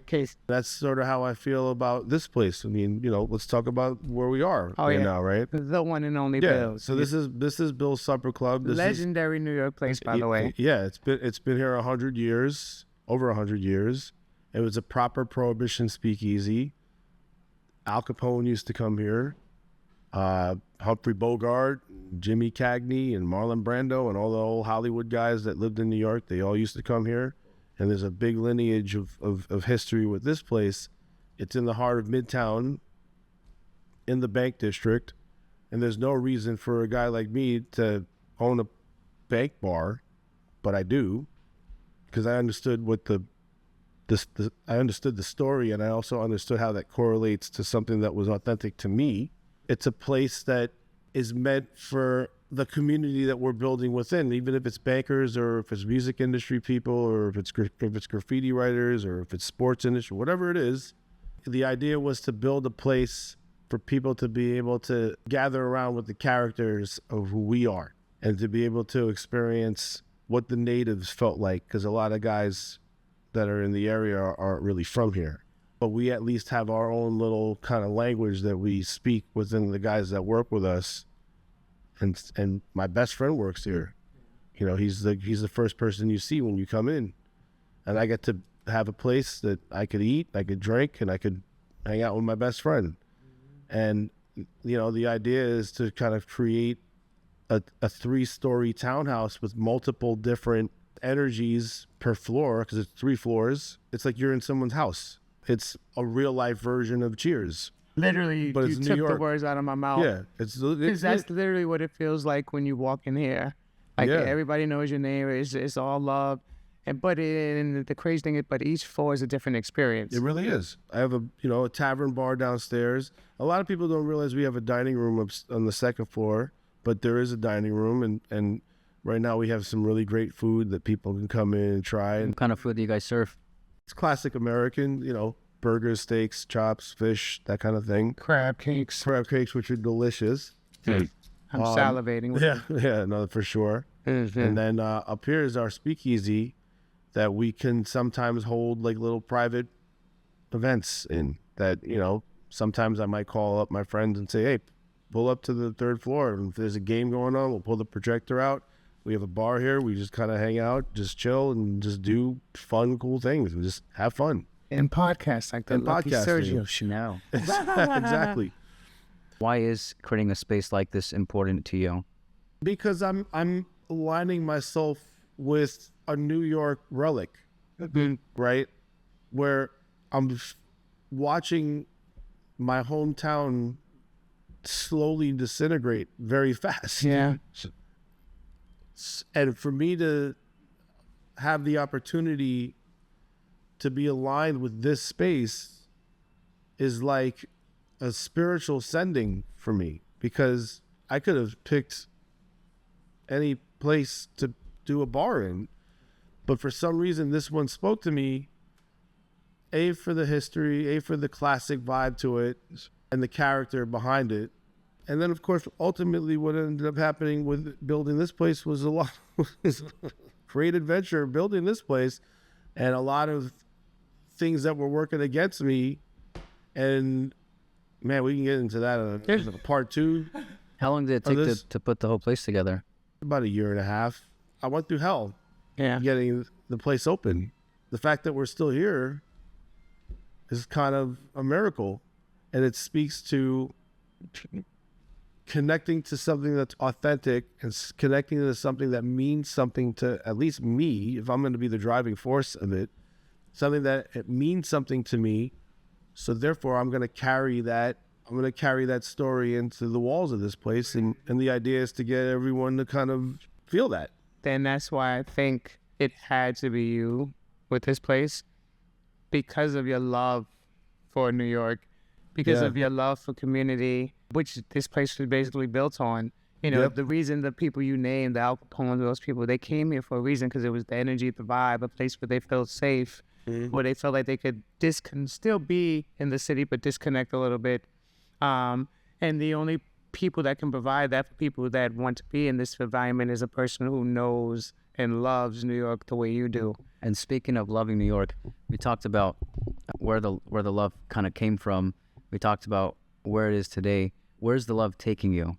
that's sort of how I feel about this place. I mean, let's talk about where we are now, right? The one and only Yeah. Bill. So this is Bill's Supper Club. This legendary New York place, by the way. Yeah, it's been here 100 years, over 100 years. It was a proper Prohibition speakeasy. Al Capone used to come here. Humphrey Bogart, Jimmy Cagney, and Marlon Brando, and all the old Hollywood guys that lived in New York, they all used to come here. And there's a big lineage of history with this place. It's in the heart of Midtown, in the Bank District, and there's no reason for a guy like me to own a bank bar, but I do, because I understood I understood the story, and I also understood how that correlates to something that was authentic to me. It's a place that is meant for the community that we're building within, even if it's bankers or if it's music industry people or if it's graffiti writers or if it's sports industry, whatever it is. The idea was to build a place for people to be able to gather around with the characters of who we are and to be able to experience what the natives felt like, because a lot of guys that are in the area aren't really from here. But we at least have our own little kind of language that we speak within the guys that work with us. And my best friend works here. He's the first person you see when you come in. And I get to have a place that I could eat, I could drink, and I could hang out with my best friend. And, the idea is to kind of create a 3-story townhouse with multiple different energies per floor, because it's 3 floors. It's like you're in someone's house. It's a real life version of Cheers. Literally, but you took the words out of my mouth. Yeah, because that's literally what it feels like when you walk in here. Like everybody knows your name. It's all love, and the crazy thing is, but each floor is a different experience. It really is. I have a tavern bar downstairs. A lot of people don't realize we have a dining room up on the 2nd floor, but there is a dining room, and right now we have some really great food that people can come in and try. What kind of food do you guys serve? It's classic American, burgers, steaks, chops, fish, that kind of thing. Crab cakes, which are delicious. I'm salivating. No, for sure. Mm-hmm. And then up here is our speakeasy that we can sometimes hold like little private events in. That sometimes I might call up my friends and say, hey, pull up to the 3rd floor. And if there's a game going on, we'll pull the projector out. We have a bar here. We just kind of hang out, just chill, and just do fun, cool things. We just have fun. And podcasts like the Lucky Sergio show. No. Exactly. Why is creating a space like this important to you? Because I'm aligning myself with a New York relic, right? Where I'm watching my hometown slowly disintegrate very fast. Yeah. And for me to have the opportunity to be aligned with this space is like a spiritual sending for me, because I could have picked any place to do a bar in, but for some reason this one spoke to me, A, for the history, A, for the classic vibe to it and the character behind it. And then, of course, ultimately what ended up happening with building this place was a lot great adventure building this place, and a lot of things that were working against me. And man, we can get into that in a part 2. How long did it take to put the whole place together? About a year and a half. I went through hell getting the place open. The fact that we're still here is kind of a miracle, and it speaks to connecting to something that's authentic and connecting to something that means something to at least me, if I'm going to be the driving force of it, something that it means something to me. So therefore I'm going to carry that story into the walls of this place. And the idea is to get everyone to kind of feel that. Then that's why I think it had to be you with this place, because of your love for New York, because of your love for community, which this place was basically built on. You know, the reason the people you named, the Al Capone, those people, they came here for a reason, because it was the energy, the vibe, a place where they felt safe, where they felt like they could still be in the city, but disconnect a little bit. And the only people that can provide that for people that want to be in this environment is a person who knows and loves New York the way you do. And speaking of loving New York, we talked about where the love kind of came from. We talked about where it is today. Where's the love taking you?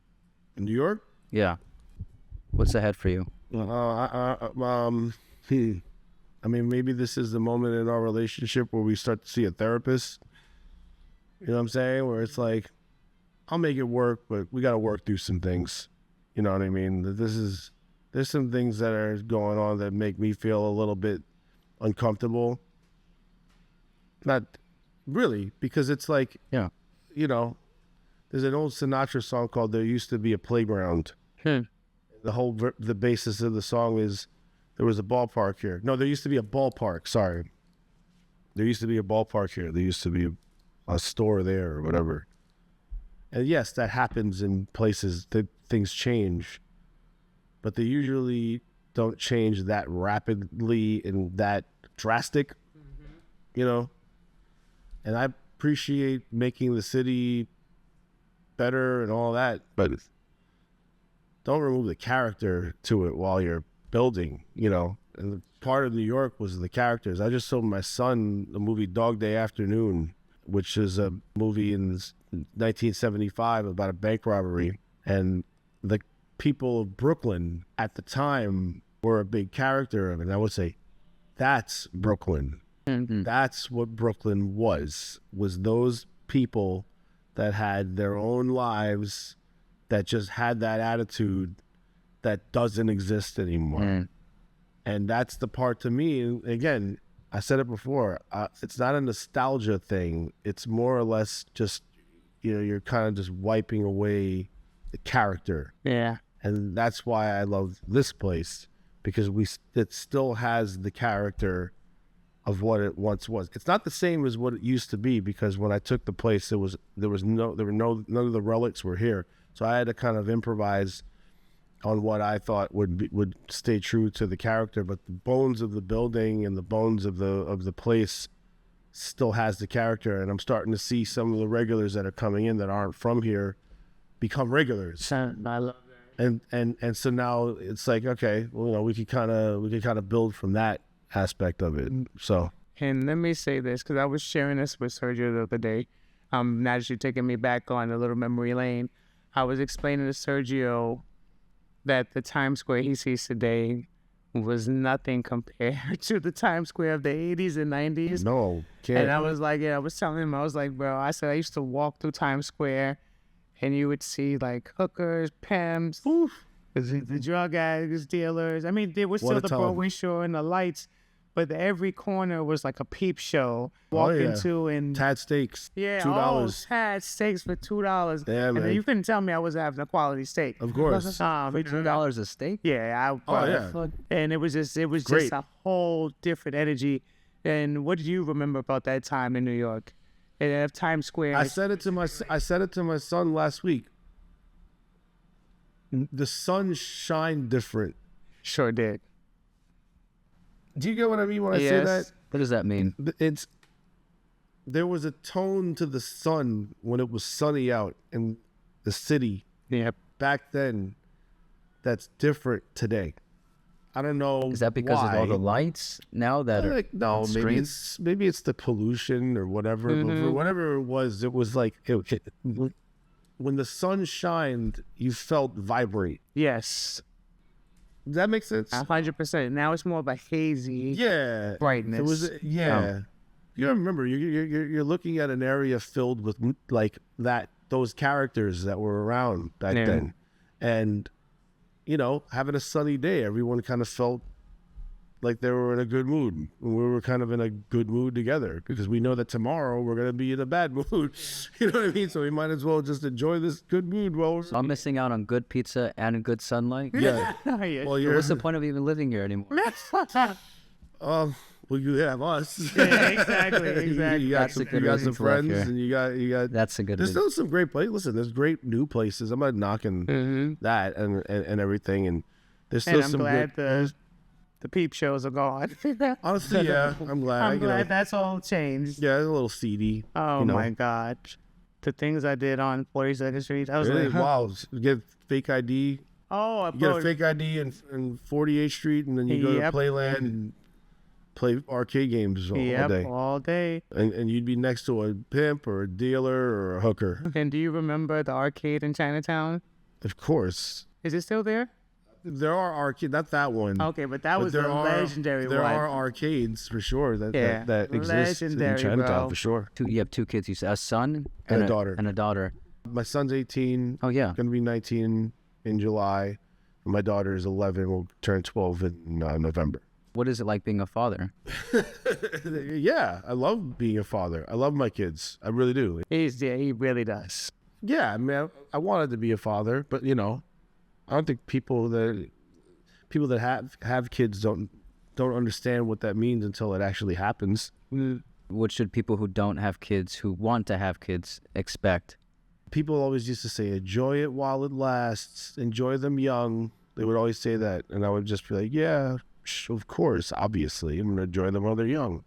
In New York? Yeah. What's ahead for you? I mean, maybe this is the moment in our relationship where we start to see a therapist. You know what I'm saying? Where it's like, I'll make it work, but we got to work through some things. You know what I mean? There's some things that are going on that make me feel a little bit uncomfortable. Not really, because it's like, you know, there's an old Sinatra song called "There Used to Be a Playground." The basis of the song is, there was a ballpark here. No, there used to be a ballpark. Sorry. There used to be a ballpark here. There used to be a store there or whatever. And yes, that happens in places that things change, but they usually don't change that rapidly and that drastic, you know? And I appreciate making the city better and all that, but don't remove the character to it while you're building, you know? And part of New York was the characters. I just showed my son the movie Dog Day Afternoon, which is a movie in 1975 about a bank robbery. And the people of Brooklyn at the time were a big character of it. And I would say, that's Brooklyn. That's what Brooklyn was those people that had their own lives, that just had that attitude that doesn't exist anymore. And that's the part to me, again, I said it before, it's not a nostalgia thing. It's more or less just, you know, you're kind of just wiping away the character. Yeah. And that's why I love this place, because it still has the character of what it once was. It's not the same as what it used to be, because when I took the place, none of the relics were here. So I had to kind of improvise on what I thought would stay true to the character, but the bones of the building and the bones of the place still has the character. And I'm starting to see some of the regulars that are coming in that aren't from here become regulars. I love that. And so now it's like, okay, well, you know, we could kind of build from that aspect of it. So, and let me say this, because I was sharing this with Sergio the other day. Now that you're taking me back on a little memory lane, I was explaining to Sergio that the Times Square he sees today was nothing compared to the Times Square of the 80s and 90s. No, can't. And I was like, I was telling him, I was like, bro, I said I used to walk through Times Square and you would see like hookers, pimps, the drug addicts, dealers. I mean, there was still the Broadway show and the lights, but every corner was like a peep show. Walk into and Tad Steaks, yeah, $2. Tad steaks for $2. Yeah, man. And you couldn't tell me I was having a quality steak. Of course. $2 a steak? Yeah, and it was just Great. a whole different energy. And what do you remember about that time in New York? And at Times Square. I said it to my son last week. The sun shined different. Sure did. Do you get what I mean when I say that? What does that mean? There was a tone to the sun when it was sunny out in the city. Yep. Back then, that's different today. I don't know. Is that because of all the lights now that are no, maybe it's the pollution or whatever. But for whatever it was like when the sun shined, you felt vibrate. Yes. Does that make sense? 100%. Now it's more of a hazy brightness. It was You remember you're looking at an area filled with like those characters that were around back then, and having a sunny day, everyone kind of felt like they were in a good mood. We were kind of in a good mood together because we know that tomorrow we're going to be in a bad mood. You know what I mean? So we might as well just enjoy this good mood while we're... I'm missing out on good pizza and good sunlight. Yeah. Well, what's the point of even living here anymore? Well, you have us. Yeah, exactly. You got some friends, and you got. That's a good. There's still some great places. Listen, there's great new places. I'm not knocking that and everything, and there's still some. I'm glad the peep shows are gone. Honestly, yeah, I'm glad. I'm glad that's all changed. Yeah, it's a little seedy. Oh my God, the things I did on 42nd Street. I was like, wow, you get fake ID. Oh, you get a fake ID in 48th Street, and then you go to Playland and play arcade games all day. And you'd be next to a pimp or a dealer or a hooker. And do you remember the arcade in Chinatown? Of course. Is it still there? There are arcades, not that one. Okay, but that was a legendary one. There are arcades for sure that exist in Chinatown for sure. You have two kids, you said, a son and a daughter. And a daughter. My son's 18. Oh, yeah. Going to be 19 in July. And my daughter is 11. Will turn 12 in November. What is it like being a father? Yeah, I love being a father. I love my kids. I really do. He really does. Yeah, I mean, I wanted to be a father, but I don't think people that have kids don't understand what that means until it actually happens. What should people who don't have kids, who want to have kids, expect? People always used to say, enjoy it while it lasts. Enjoy them young. They would always say that, and I would just be like, yeah. Of course, obviously, I'm going to enjoy them while they're young.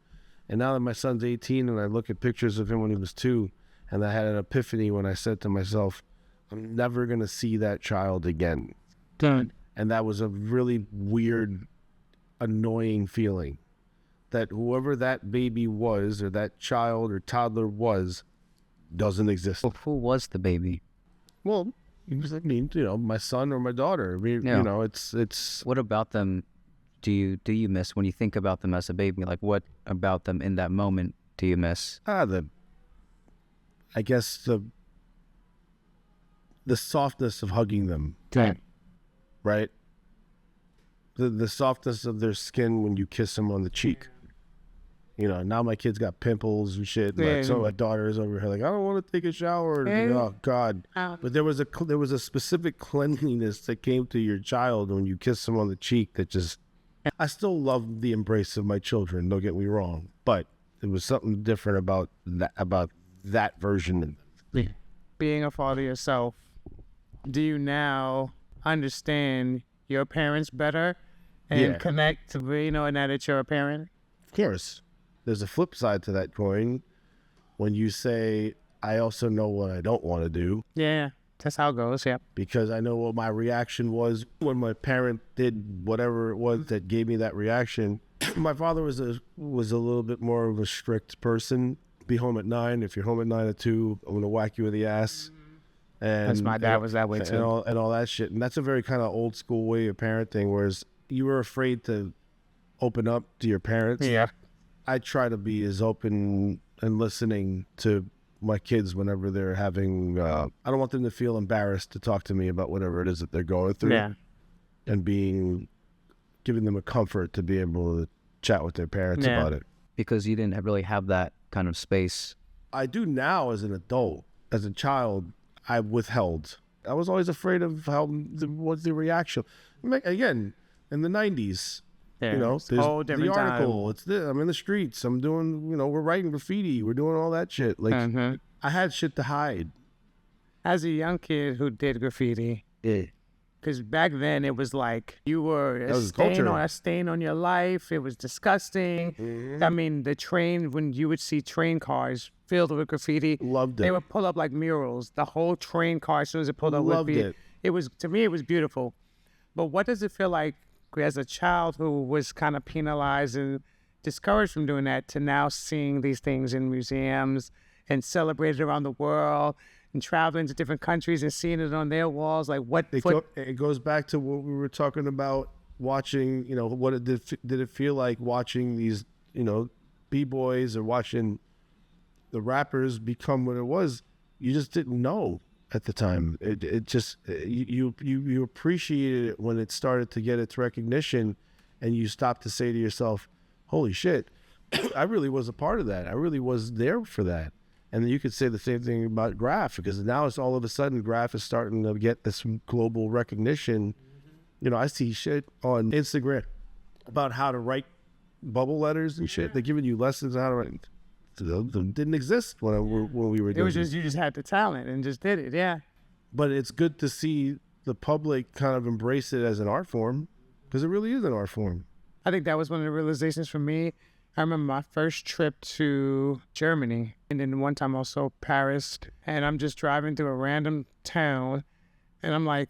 And now that my son's 18 and I look at pictures of him when he was 2, and I had an epiphany when I said to myself, I'm never going to see that child again. Done. And that was a really weird, annoying feeling that whoever that baby was or that child or toddler was doesn't exist. Well, who was the baby? Well, I mean, my son or my daughter. I mean, it's... What about them do you miss when you think about them as a baby? Like, what about them in that moment do you miss? I guess the softness of hugging them. Okay. Right? The softness of their skin when you kiss them on the cheek. Now my kid's got pimples and shit. So my daughter is over here like, I don't want to take a shower. Oh God! But there was a specific cleanliness that came to your child when you kiss them on the cheek that just. I still love the embrace of my children. Don't get me wrong, but there was something different about that version. Being a father yourself, do you now understand your parents better and connect to now that you're a parent? Of course. There's a flip side to that coin when you say, I also know what I don't want to do. Yeah, that's how it goes, yeah. Because I know what my reaction was when my parent did whatever it was that gave me that reaction. My father was a little bit more of a strict person. Be home at 9. If you're home at 9 or 2, I'm going to whack you in the ass. And my dad was that way too. And all that shit. And that's a very kind of old school way of parenting, whereas you were afraid to open up to your parents. Yeah. I try to be as open and listening to my kids whenever they're having, I don't want them to feel embarrassed to talk to me about whatever it is that they're going through. Yeah. And giving them a comfort to be able chat with their parents about it. Because you didn't really have that kind of space. I do now as an adult. As a child, I withheld. I was always afraid of what's the reaction. Again, in the 90s, Yeah, you know, it's a whole there's the different time. article. I'm in the streets. I'm doing, you know, we're writing graffiti. We're doing all that shit. Like, I had shit to hide. As a young kid who did graffiti, because back then it was like you were a stain on your life. It was disgusting. I mean, the train, when you would see train cars filled with graffiti, Loved it. They would pull up like murals. The whole train car, as soon as it pulled up, Loved it. It was, to me, it was beautiful. But what does it feel like as a child who was kind of penalized and discouraged from doing that to now seeing these things in museums and celebrated around the world and traveling to different countries and seeing it on their walls? Like, It goes back to what we were talking about watching, you know, what did it feel like watching these, you know, b-boys or watching the rappers become what it was. You just didn't know at the time. It just, you appreciated it when it started to get its recognition, and you stopped to say to yourself, holy shit, I really was a part of that. I really was there for that. And then you could say the same thing about graph, because now it's all of a sudden graph is starting to get this global recognition. You know, I see shit on Instagram about how to write bubble letters and shit. They're giving you lessons on how to write. It didn't exist when we were doing it was just, you just had the talent and just did it, yeah. But it's good to see the public kind of embrace it as an art form, because it really is an art form. I think that was one of the realizations for me. I remember my first trip to Germany, and then one time also Paris, and I'm just driving through a random town, and I'm like,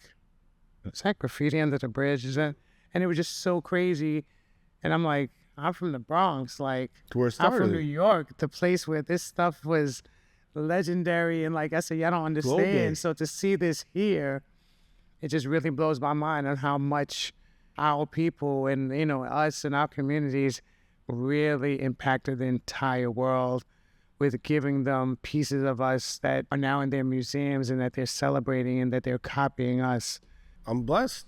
is that graffiti under the bridge? Is that? And it was just so crazy, and I'm like, I'm from the Bronx, like, I'm from New York, the place where this stuff was legendary, and like I said, I don't understand. Global. So to see this here, it just really blows my mind on how much our people and, you know, us and our communities really impacted the entire world with giving them pieces of us that are now in their museums and that they're celebrating and that they're copying us. I'm blessed.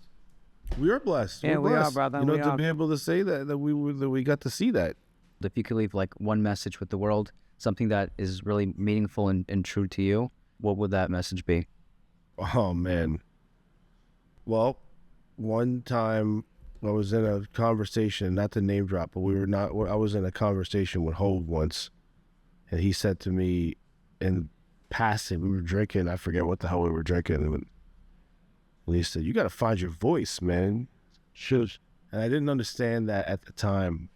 We are blessed. Yeah, We're we are, blessed. brother. You know, We to are. be able to say that we got to see that. If you could leave like one message with the world, something that is really meaningful and true to you, what would that message be? Oh man. Well, one time I was in a conversation, not to name drop, but I was in a conversation with Hov once, and he said to me in passing, we were drinking, I forget what the hell we were drinking, and he said, you got to find your voice, man. Shush. And I didn't understand that at the time.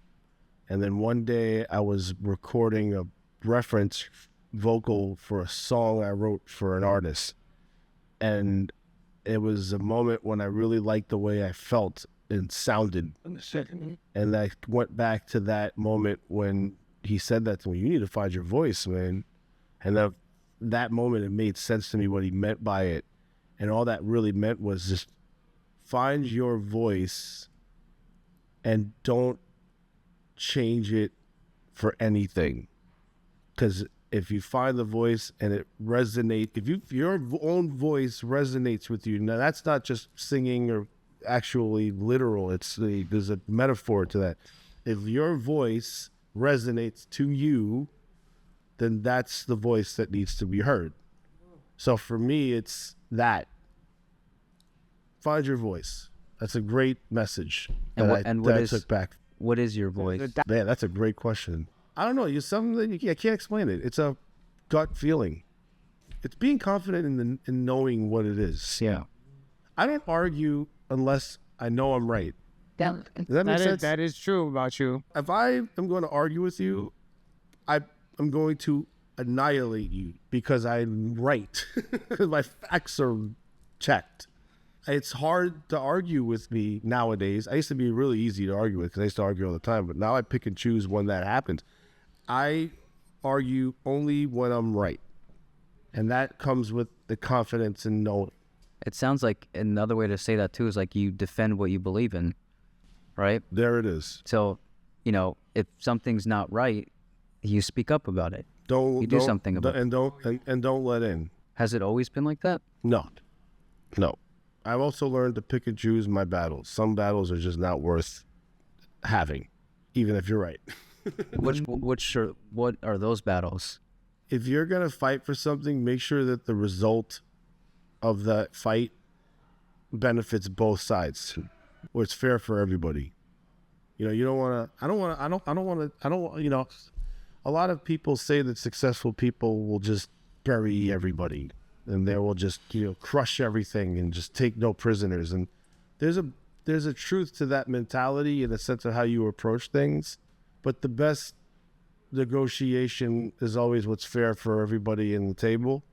And then one day I was recording a reference vocal for a song I wrote for an artist. And it was a moment when I really liked the way I felt and sounded. And I went back to that moment when he said that to me, you need to find your voice, man. And that moment, it made sense to me what he meant by it. And all that really meant was just find your voice and don't change it for anything. Because if you find the voice and it resonates, if your own voice resonates with you, now that's not just singing or actually literal, there's a metaphor to that. If your voice resonates to you, then that's the voice that needs to be heard. So for me, it's that. Find your voice. That's a great message that I took back. What is your voice? Man, that's a great question. I don't know. It's something that I can't explain it. It's a gut feeling. It's being confident in knowing what it is. Yeah. I don't argue unless I know I'm right. Does that make sense? That is true about you. If I am going to argue with you, I'm going to annihilate you because I'm right. My facts are checked. It's hard to argue with me nowadays. I used to be really easy to argue with because I used to argue all the time, but now I pick and choose when that happens. I argue only when I'm right. And that comes with the confidence in knowing. It sounds like another way to say that too is like you defend what you believe in, right? There it is. So, you know, if something's not right, you speak up about it. You do something about it. And don't let in. Has it always been like that? No. I've also learned to pick and choose my battles. Some battles are just not worth having. even if you're right. What are those battles? If you're going to fight for something, make sure that the result of that fight benefits both sides, or it's fair for everybody. You know, you don't want to, you know, a lot of people say that successful people will just bury everybody and they will just, you know, crush everything and just take no prisoners. And there's a truth to that mentality in the sense of how you approach things. But the best negotiation is always what's fair for everybody in the table.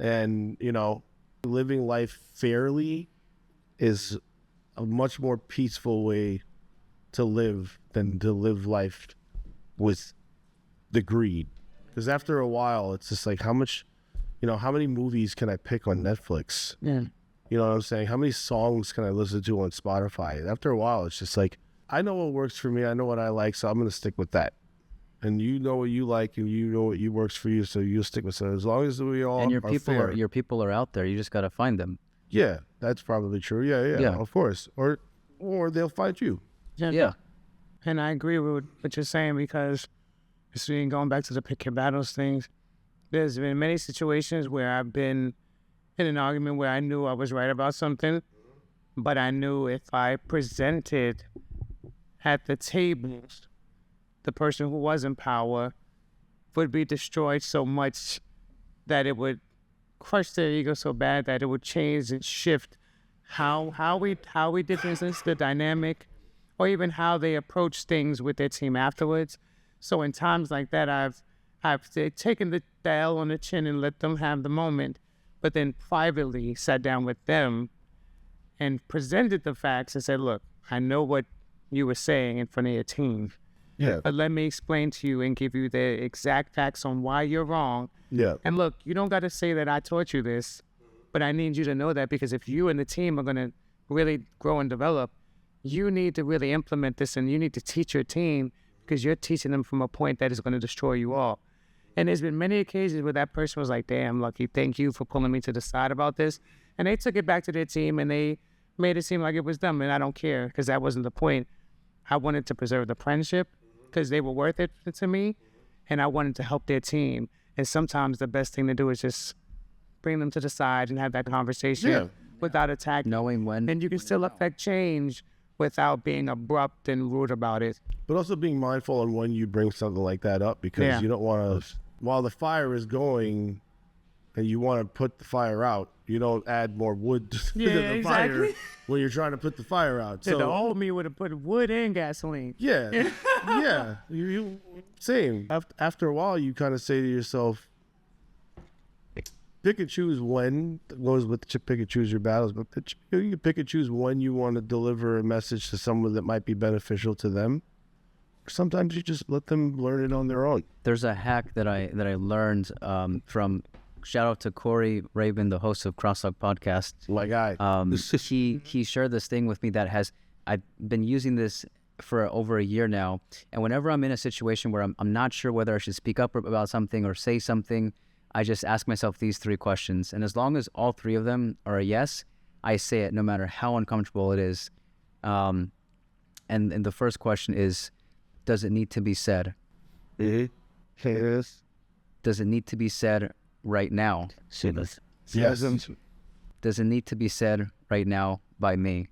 And, you know, living life fairly is a much more peaceful way to live than to live life with the greed. Because after a while, it's just like, how many movies can I pick on Netflix? Yeah. You know what I'm saying? How many songs can I listen to on Spotify? And after a while, it's just like, I know what works for me. I know what I like, so I'm going to stick with that. And you know what you like, and you know what works for you, so you'll stick with it. As long as we all And are fair. your people are out there. You just got to find them. Yeah, that's probably true. Yeah, of course. Or they'll find you. Yeah. And I agree with what you're saying, because going back to the pick your battles things, there's been many situations where I've been in an argument where I knew I was right about something, but I knew if I presented at the table, the person who was in power would be destroyed so much that it would crush their ego so bad that it would change and shift how we did business, the dynamic, or even how they approach things with their team afterwards. So in times like that, I've taken the L on the chin and let them have the moment, but then privately sat down with them and presented the facts and said, look, I know what you were saying in front of your team. Yeah. But let me explain to you and give you the exact facts on why you're wrong. Yeah. And look, you don't got to say that I taught you this, but I need you to know that, because if you and the team are going to really grow and develop, you need to really implement this, and you need to teach your team, because you're teaching them from a point that is going to destroy you all. And there's been many occasions where that person was like, damn, Lucky, thank you for pulling me to the side about this. And they took it back to their team and they made it seem like it was them. And I don't care, because that wasn't the point. I wanted to preserve the friendship because they were worth it to me. And I wanted to help their team. And sometimes the best thing to do is just bring them to the side and have that conversation without attack. Knowing when. And you can still affect change without being abrupt and rude about it. But also being mindful on when you bring something like that up, because you don't want to, while the fire is going and you want to put the fire out, you don't add more wood to the fire when you're trying to put the fire out. So the old me would have put wood and gasoline. Yeah, yeah. You same. After a while, you kind of say to yourself, pick and choose when. It goes with pick and choose your battles, but you can pick and choose when you want to deliver a message to someone that might be beneficial to them. Sometimes you just let them learn it on their own. There's a hack that I learned from, shout out to Corey Raven, the host of Crosstalk Podcast. My guy. He shared this thing with me that I've been using this for over a year now. And whenever I'm in a situation where I'm not sure whether I should speak up about something or say something, I just ask myself these three questions. And as long as all three of them are a yes, I say it no matter how uncomfortable it is. And the first question is, does it need to be said? Yes. Does it need to be said right now? Yes. Does it need to be said right now by me?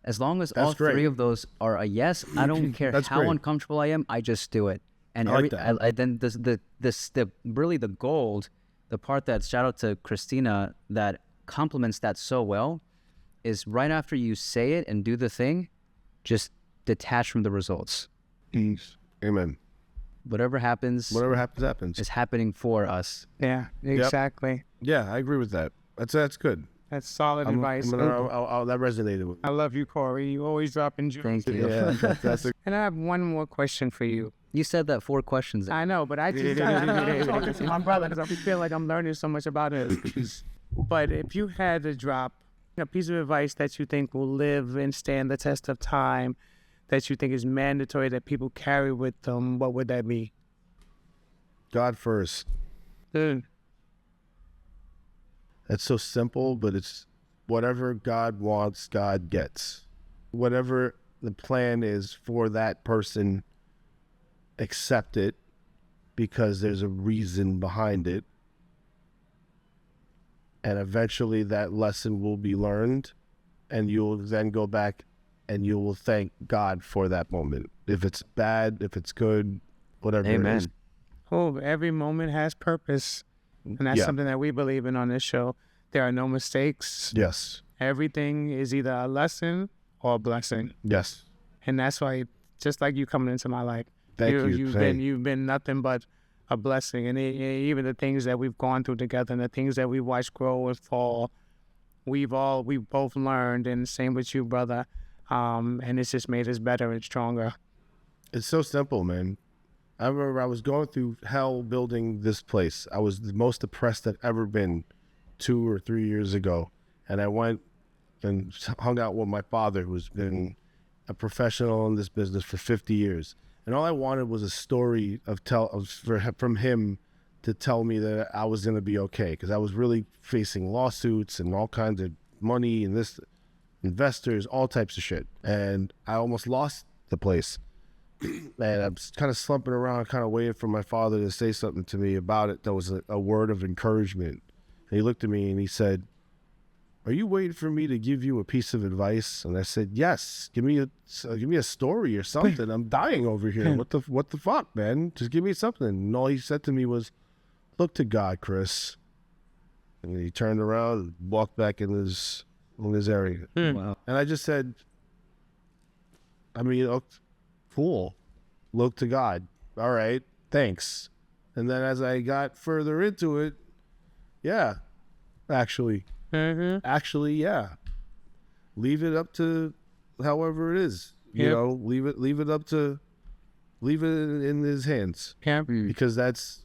As long as all three of those are a yes, I don't care how uncomfortable I am, I just do it. And I like that. then really the gold, the part that, shout out to Christina, that complements that so well, is right after you say it and do the thing, just detach from the results. Amen. Whatever happens happens. is happening for us. Yeah, exactly. Yeah, I agree with that. That's good. That's solid advice. That resonated with me. I love you, Corey. You always dropping jewels. Thank you. Yeah, that's And I have one more question for you. You said that 4 questions. I know, but I just talking to my brother because I feel like I'm learning so much about it. But if you had to drop a piece of advice that you think will live and stand the test of time, that you think is mandatory that people carry with them, what would that be? God first. Good. That's so simple, but it's whatever God wants, God gets. Whatever the plan is for that person accept it because there's a reason behind it. And eventually that lesson will be learned, and you'll then go back and you will thank God for that moment. If it's bad, if it's good, whatever it is. Oh, every moment has purpose. And that's something that we believe in on this show. There are no mistakes. Yes. Everything is either a lesson or a blessing. Yes. And that's why, just like you coming into my life, Thank you. You've been nothing but a blessing. And even the things that we've gone through together and the things that we watched grow and fall, we both learned, and same with you, brother. And it's just made us better and stronger. It's so simple, man. I remember I was going through hell building this place. I was the most depressed I've ever been 2 or 3 years ago. And I went and hung out with my father, who's been a professional in this business for 50 years. And all I wanted was a story from him to tell me that I was going to be okay. Because I was really facing lawsuits and all kinds of money and this, investors, all types of shit. And I almost lost the place. And I'm kind of slumping around, kind of waiting for my father to say something to me about it. That was a word of encouragement. And he looked at me and he said, "Are you waiting for me to give you a piece of advice?" And I said, "Yes. Give me a story or something. I'm dying over here. What the fuck, man? Just give me something." And all he said to me was, "Look to God, Chris." And he turned around and walked back in his area. Wow. And I just said, cool. Look to God. All right. Thanks. And then as I got further into it, yeah, actually, yeah. Leave it up to however it is. You know, leave it in his hands. Yeah. Because it's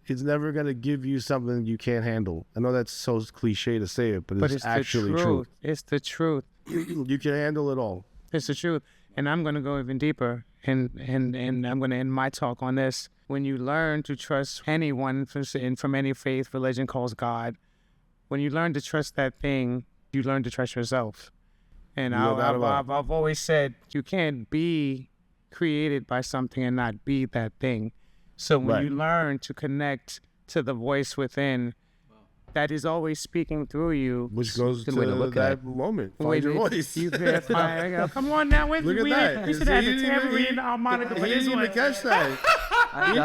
never gonna give you something you can't handle. I know that's so cliche to say it, but it's actually true. It's the truth. You can handle it all. It's the truth. And I'm gonna go even deeper, and I'm gonna end my talk on this. When you learn to trust anyone from any faith, religion calls God, when you learn to trust that thing, you learn to trust yourself. And I've always said you can't be created by something and not be that thing. So when you learn to connect to the voice within, that is always speaking through you. Which goes to that moment. Find your voice. Come on now. Look at that. We should have the tambourine harmonica for He this didn't one. even catch that.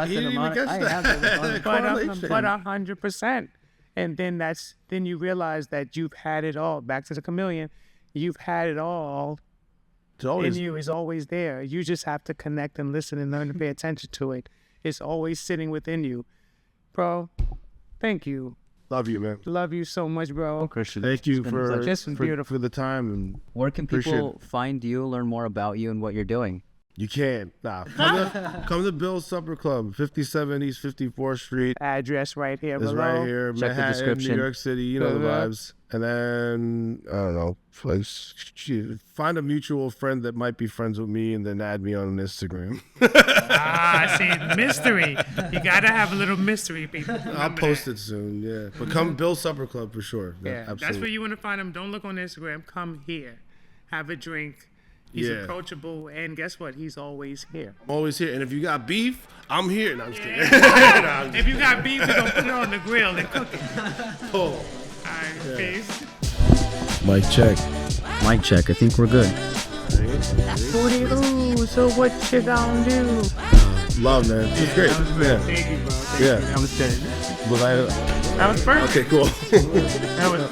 He didn't even catch that. But 100%. And then you realize that you've had it all. Back to the chameleon. You've had it all. In you is always there. You just have to connect and listen and learn to pay attention to it. It's always sitting within you. Bro, thank you. Love you, man. Love you so much, bro. Christian, thank you for the time. And where can people find you, learn more about you and what you're doing? You can. Come to Bill's Supper Club, 57 East 54th Street. Address right here below. It's right here. Check Manhattan, the description. New York City, you know the vibes. And then, I don't know, find a mutual friend that might be friends with me and then add me on Instagram. See, mystery. You got to have a little mystery, people. I'll post it soon, yeah. But come Bill's Supper Club for sure. Yeah, absolutely. That's where you want to find him. Don't look on Instagram. Come here. Have a drink. He's approachable, and guess what? He's always here. I'm always here. And if you got beef, I'm here. No, I'm just kidding. If you got beef, we're going to put it on the grill and cook it. Cool. All right, peace. Mic check. Mic check. I think we're good. Ooh, so what you gonna do? Love, man. This is great. That was great. Thank you, bro. Thank you. That was good. Was I? That was perfect. Okay, cool. That was